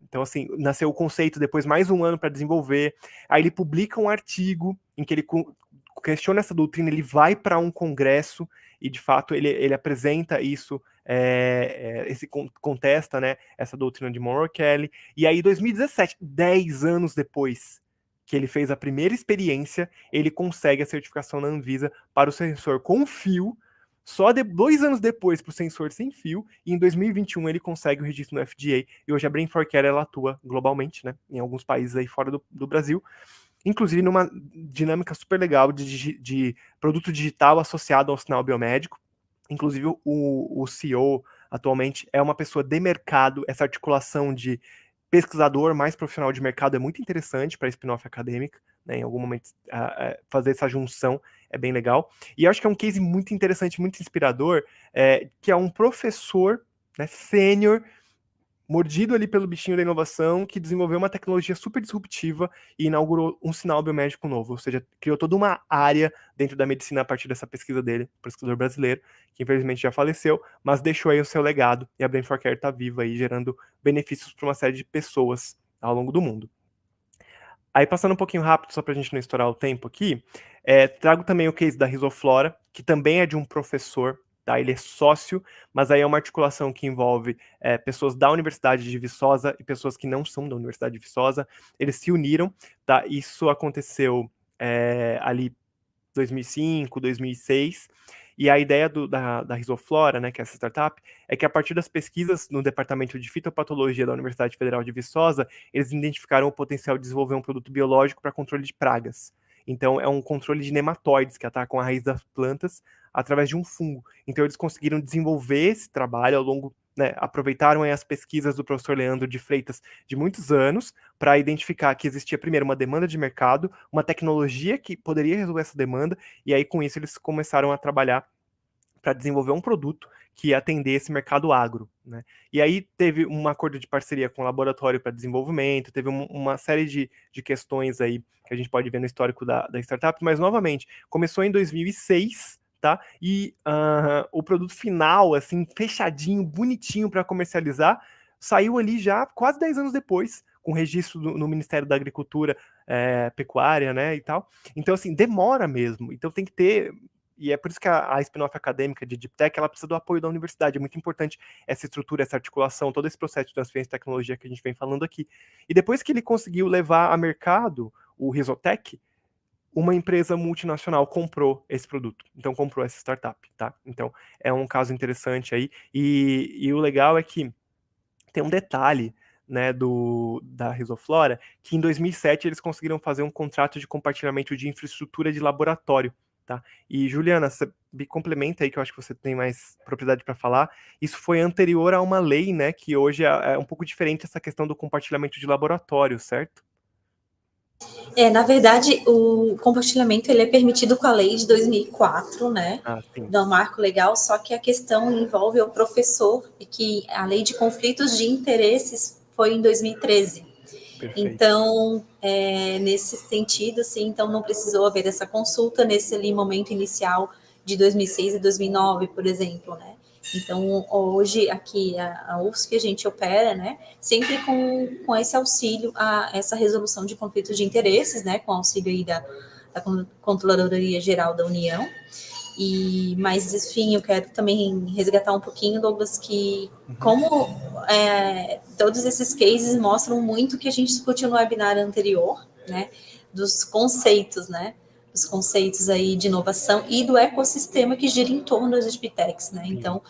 Então, assim, nasceu o conceito, depois mais um ano para desenvolver, aí ele publica um artigo em que ele questiona essa doutrina, ele vai para um congresso e, de fato, ele apresenta isso, contesta, né, essa doutrina de Monroe Kelly, e aí, 2017, 10 anos depois que ele fez a primeira experiência, ele consegue a certificação da Anvisa para o sensor com fio, só 2 anos depois para o sensor sem fio, e em 2021 ele consegue o registro no FDA, e hoje a Brain for Care ela atua globalmente, né, em alguns países aí fora do Brasil, inclusive numa dinâmica super legal de produto digital associado ao sinal biomédico. Inclusive, o CEO atualmente é uma pessoa de mercado, essa articulação de pesquisador mais profissional de mercado é muito interessante para a spin-off acadêmica, né? Em algum momento, fazer essa junção é bem legal. E eu acho que é um case muito interessante, muito inspirador, que é um professor, né, sênior, mordido ali pelo bichinho da inovação, que desenvolveu uma tecnologia super disruptiva e inaugurou um sinal biomédico novo, ou seja, criou toda uma área dentro da medicina a partir dessa pesquisa dele, pesquisador brasileiro, que infelizmente já faleceu, mas deixou aí o seu legado, e a Brain for Care está viva aí, gerando benefícios para uma série de pessoas ao longo do mundo. Aí, passando um pouquinho rápido, só para a gente não estourar o tempo aqui, trago também o case da Risoflora, que também é de um professor, tá? Ele é sócio, mas aí é uma articulação que envolve pessoas da Universidade de Viçosa e pessoas que não são da Universidade de Viçosa. Eles se uniram, tá? Isso aconteceu ali 2005, 2006, e a ideia da Risoflora, né, que é essa startup, é que a partir das pesquisas no departamento de fitopatologia da Universidade Federal de Viçosa, eles identificaram o potencial de desenvolver um produto biológico para controle de pragas. Então, é um controle de nematóides que atacam a raiz das plantas através de um fungo. Então, eles conseguiram desenvolver esse trabalho ao longo, né, aproveitaram as pesquisas do professor Leandro de Freitas de muitos anos para identificar que existia, primeiro, uma demanda de mercado, uma tecnologia que poderia resolver essa demanda, e aí, com isso, eles começaram a trabalhar para desenvolver um produto que ia atender esse mercado agro, né? E aí teve um acordo de parceria com o laboratório para desenvolvimento, teve uma série de questões aí que a gente pode ver no histórico da startup, mas, novamente, começou em 2006, tá? E o produto final, assim, fechadinho, bonitinho para comercializar, saiu ali já quase 10 anos depois, com registro no Ministério da Agricultura, Pecuária, né, e tal. Então, assim, demora mesmo. Então tem que ter, e é por isso que a spin-off acadêmica de Deep Tech, ela precisa do apoio da universidade. É muito importante essa estrutura, essa articulação, todo esse processo de transferência de tecnologia que a gente vem falando aqui. E depois que ele conseguiu levar a mercado o Risotech, uma empresa multinacional comprou esse produto, então comprou essa startup, tá? Então é um caso interessante aí, e o legal é que tem um detalhe, né, da Risoflora, que em 2007 eles conseguiram fazer um contrato de compartilhamento de infraestrutura de laboratório, tá? E Juliana, você me complementa aí, que eu acho que você tem mais propriedade para falar. Isso foi anterior a uma lei, né, que hoje é um pouco diferente essa questão do compartilhamento de laboratório, certo? Na verdade, o compartilhamento ele é permitido com a lei de 2004, né? Ah, sim. Do marco legal, só que a questão envolve o professor e que a lei de conflitos de interesses foi em 2013. Perfeito. Então, nesse sentido, assim, então não precisou haver essa consulta nesse ali momento inicial de 2006 e 2009, por exemplo, né? Então, hoje, aqui, a UFSC, a gente opera, né, sempre com esse auxílio a essa resolução de conflitos de interesses, né, com auxílio aí da Controladoria Geral da União. Mas, enfim, eu quero também resgatar um pouquinho, Douglas, que como todos esses cases mostram muito que a gente discutiu no webinar anterior, né, dos conceitos, né, dos conceitos aí de inovação e do ecossistema que gira em torno das deep techs, né? Então,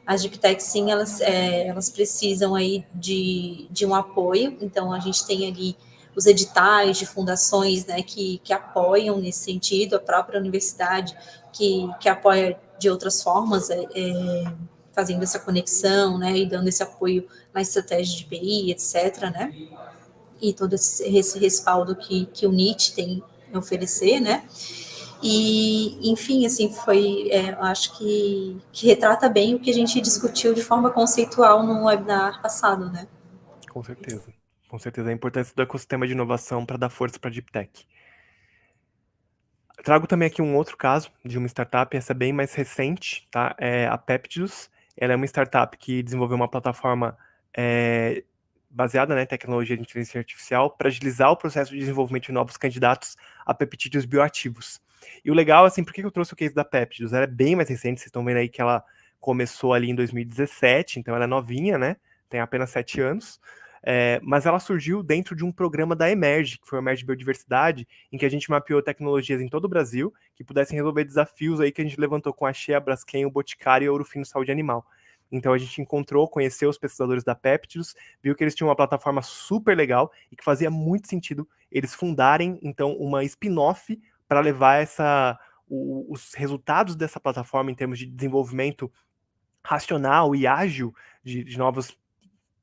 as deep techs, sim, elas precisam aí de um apoio. Então, a gente tem ali os editais de fundações, né, que apoiam nesse sentido, a própria universidade que apoia de outras formas, fazendo essa conexão, né, e dando esse apoio na estratégia de PI, etc., né, e todo esse respaldo que o NIT tem a oferecer, né, e, enfim, assim, eu acho que retrata bem o que a gente discutiu de forma conceitual no webinar passado, né. Com certeza. Com certeza, a importância do ecossistema de inovação para dar força para a Deep Tech. Trago também aqui um outro caso de uma startup, essa é bem mais recente, tá? É a Peptidus. Ela é uma startup que desenvolveu uma plataforma baseada, né, em tecnologia de inteligência artificial para agilizar o processo de desenvolvimento de novos candidatos a peptídeos bioativos. E o legal, assim, por que eu trouxe o case da Peptidus? Ela é bem mais recente, vocês estão vendo aí que ela começou ali em 2017, então ela é novinha, né? Tem apenas 7 anos. Mas ela surgiu dentro de um programa da Emerge, que foi o Emerge Biodiversidade, em que a gente mapeou tecnologias em todo o Brasil que pudessem resolver desafios aí que a gente levantou com a Shea, Braskem, o Boticário e a Ourofino Saúde Animal. Então a gente encontrou, conheceu os pesquisadores da Peptidus, viu que eles tinham uma plataforma super legal e que fazia muito sentido eles fundarem, então, uma spin-off para levar os resultados dessa plataforma em termos de desenvolvimento racional e ágil de novos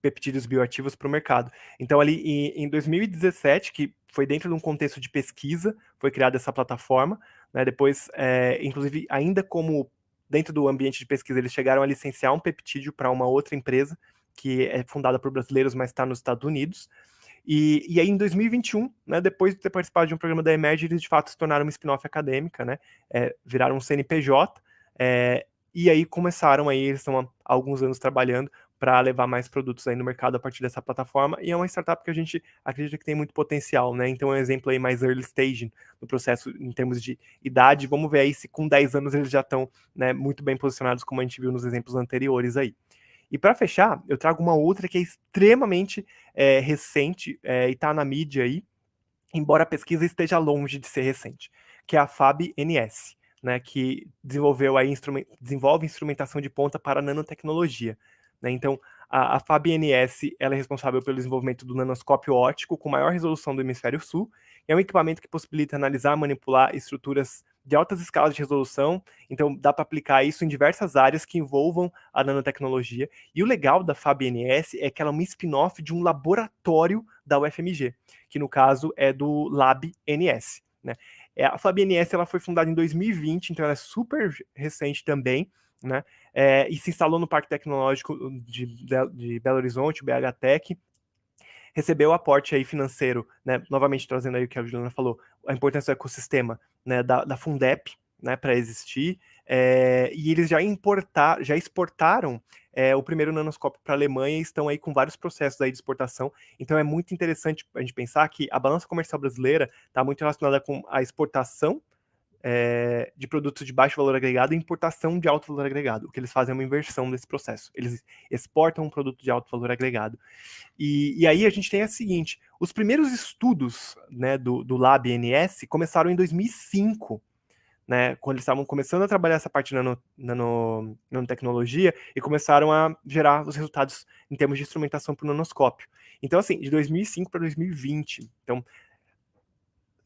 peptídeos bioativos para o mercado. Então, ali em 2017, que foi dentro de um contexto de pesquisa, foi criada essa plataforma, né? Depois, inclusive, ainda como dentro do ambiente de pesquisa, eles chegaram a licenciar um peptídeo para uma outra empresa, que é fundada por brasileiros, mas está nos Estados Unidos. E aí, em 2021, né, depois de ter participado de um programa da Emerge, eles de fato se tornaram uma spin-off acadêmica, né? Viraram um CNPJ, e aí começaram aí, eles estão há alguns anos trabalhando para levar mais produtos aí no mercado a partir dessa plataforma, e é uma startup que a gente acredita que tem muito potencial, né? Então é um exemplo aí mais early stage no processo em termos de idade. Vamos ver aí se com 10 anos eles já estão, né, muito bem posicionados, como a gente viu nos exemplos anteriores aí. E para fechar, eu trago uma outra que é extremamente recente e está na mídia aí, embora a pesquisa esteja longe de ser recente, que é a FAB-NS, né, que desenvolve instrumentação de ponta para nanotecnologia. Né? Então, a FAB-NS ela é responsável pelo desenvolvimento do nanoscópio óptico com maior resolução do hemisfério sul, e é um equipamento que possibilita analisar e manipular estruturas de altas escalas de resolução, então dá para aplicar isso em diversas áreas que envolvam a nanotecnologia. E o legal da FAB-NS é que ela é uma spin-off de um laboratório da UFMG, que no caso é do Lab-NS. Né? A FAB-NS ela foi fundada em 2020, então ela é super recente também, né? E se instalou no Parque Tecnológico de Belo Horizonte, o BH Tech, recebeu aporte aí financeiro, né, novamente trazendo aí o que a Juliana falou, a importância do ecossistema, né, da Fundep, né, para existir, e eles já exportaram o primeiro nanoscópio para a Alemanha e estão aí com vários processos aí de exportação. Então é muito interessante a gente pensar que a balança comercial brasileira está muito relacionada com a exportação de produtos de baixo valor agregado e importação de alto valor agregado. O que eles fazem é uma inversão desse processo. Eles exportam um produto de alto valor agregado. E aí a gente tem a seguinte, os primeiros estudos, né, do Lab-NS começaram em 2005, né, quando eles estavam começando a trabalhar essa parte de nanotecnologia e começaram a gerar os resultados em termos de instrumentação para o nanoscópio. Então, assim, de 2005 para 2020. Então,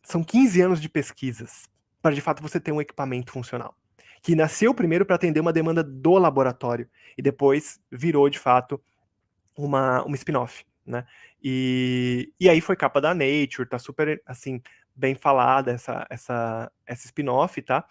são 15 anos de pesquisas para, de fato, você ter um equipamento funcional, que nasceu primeiro para atender uma demanda do laboratório e depois virou, de fato, uma spin-off, né? E aí foi capa da Nature, tá super, assim, bem falada essa spin-off, tá?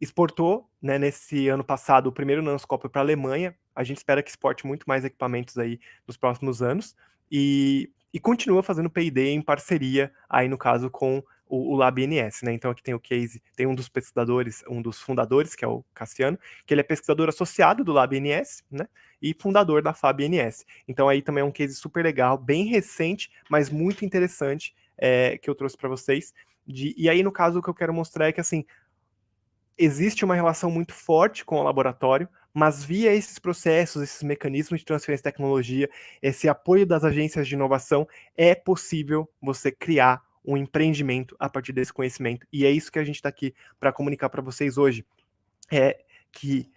Exportou, né, nesse ano passado, o primeiro nanoscópio para a Alemanha. A gente espera que exporte muito mais equipamentos aí nos próximos anos. E continua fazendo P&D em parceria, aí no caso, com o Lab-NS, né? Então aqui tem o case, tem um dos pesquisadores, um dos fundadores, que é o Cassiano, que ele é pesquisador associado do Lab-NS, né? E fundador da FAB-NS. Então aí também é um case super legal, bem recente, mas muito interessante, que eu trouxe para vocês. E aí, no caso, o que eu quero mostrar é que, assim, existe uma relação muito forte com o laboratório, mas via esses processos, esses mecanismos de transferência de tecnologia, esse apoio das agências de inovação, é possível você criar um empreendimento a partir desse conhecimento. E é isso que a gente está aqui para comunicar para vocês hoje. Que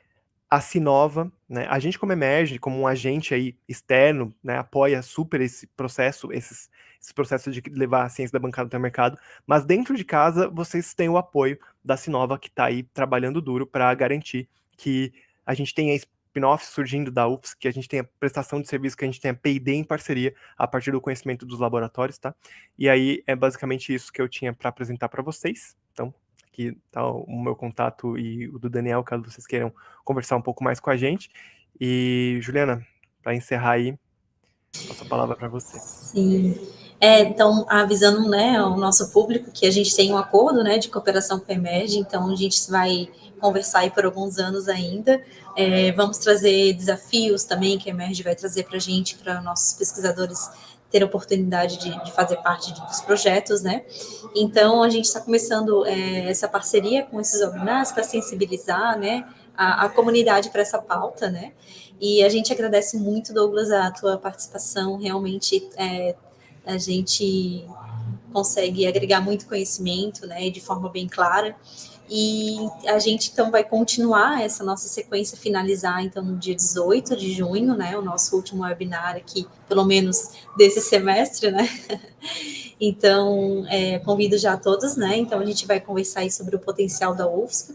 a Sinova, né, a gente como Emerge, como um agente aí externo, né, apoia super esse processo, esses processos de levar a ciência da bancada até o mercado, mas dentro de casa vocês têm o apoio da Sinova, que está aí trabalhando duro para garantir que a gente tem a spin-off surgindo da UFSC, que a gente tem a prestação de serviço, que a gente tem a P&D em parceria, a partir do conhecimento dos laboratórios, tá? E aí é basicamente isso que eu tinha para apresentar para vocês. Então, aqui tá o meu contato e o do Daniel, caso vocês queiram conversar um pouco mais com a gente. E, Juliana, para encerrar aí, passo a palavra para você. Sim. Então, avisando, né, ao nosso público que a gente tem um acordo, né, de cooperação com a Emerge, então a gente vai conversar aí por alguns anos ainda. Vamos trazer desafios também que a Emerge vai trazer para a gente, para nossos pesquisadores ter a oportunidade de fazer parte dos projetos, né? Então, a gente está começando essa parceria com esses webinars para sensibilizar, né, a comunidade para essa pauta, né? E a gente agradece muito, Douglas, a tua participação. Realmente, a gente consegue agregar muito conhecimento, né, de forma bem clara. E a gente, então, vai continuar essa nossa sequência, finalizar, então, no dia 18 de junho, né, o nosso último webinar aqui, pelo menos desse semestre, né? Então, convido já a todos, né? Então, a gente vai conversar aí sobre o potencial da UFSC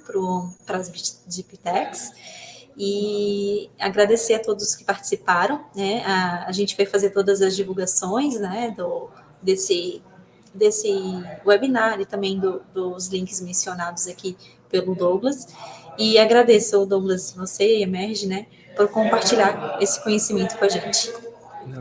para as Deep Techs. E agradecer a todos que participaram, né? A gente vai fazer todas as divulgações, né, desse webinar e também dos links mencionados aqui pelo Douglas. E agradeço, Douglas, você e a Emerge, né, por compartilhar esse conhecimento com a gente.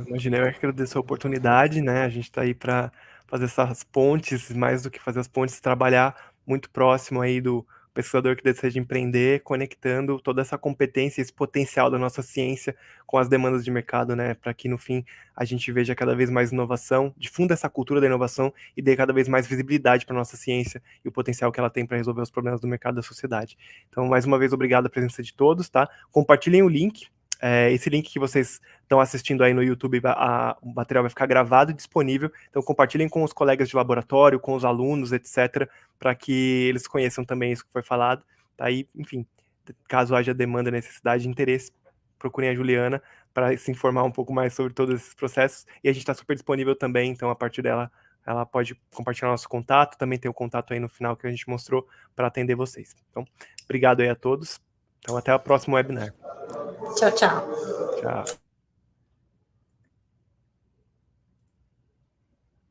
Imagina, eu que agradeço a oportunidade, né? A gente está aí para fazer essas pontes, mais do que fazer as pontes, trabalhar muito próximo aí do pesquisador que deseja empreender, conectando toda essa competência, esse potencial da nossa ciência com as demandas de mercado, né? Para que no fim a gente veja cada vez mais inovação, difunda essa cultura da inovação e dê cada vez mais visibilidade para nossa ciência e o potencial que ela tem para resolver os problemas do mercado da sociedade. Então, mais uma vez, obrigado a presença de todos, tá? Compartilhem o link. Esse link que vocês estão assistindo aí no YouTube, o material vai ficar gravado e disponível, então compartilhem com os colegas de laboratório, com os alunos, etc., para que eles conheçam também isso que foi falado. Tá aí, enfim, caso haja demanda, necessidade, interesse, procurem a Juliana para se informar um pouco mais sobre todos esses processos, e a gente está super disponível também, então a partir dela, ela pode compartilhar nosso contato, também tem o contato aí no final que a gente mostrou para atender vocês. Então, obrigado aí a todos, então até o próximo webinar. Tchau, tchau. Tchau.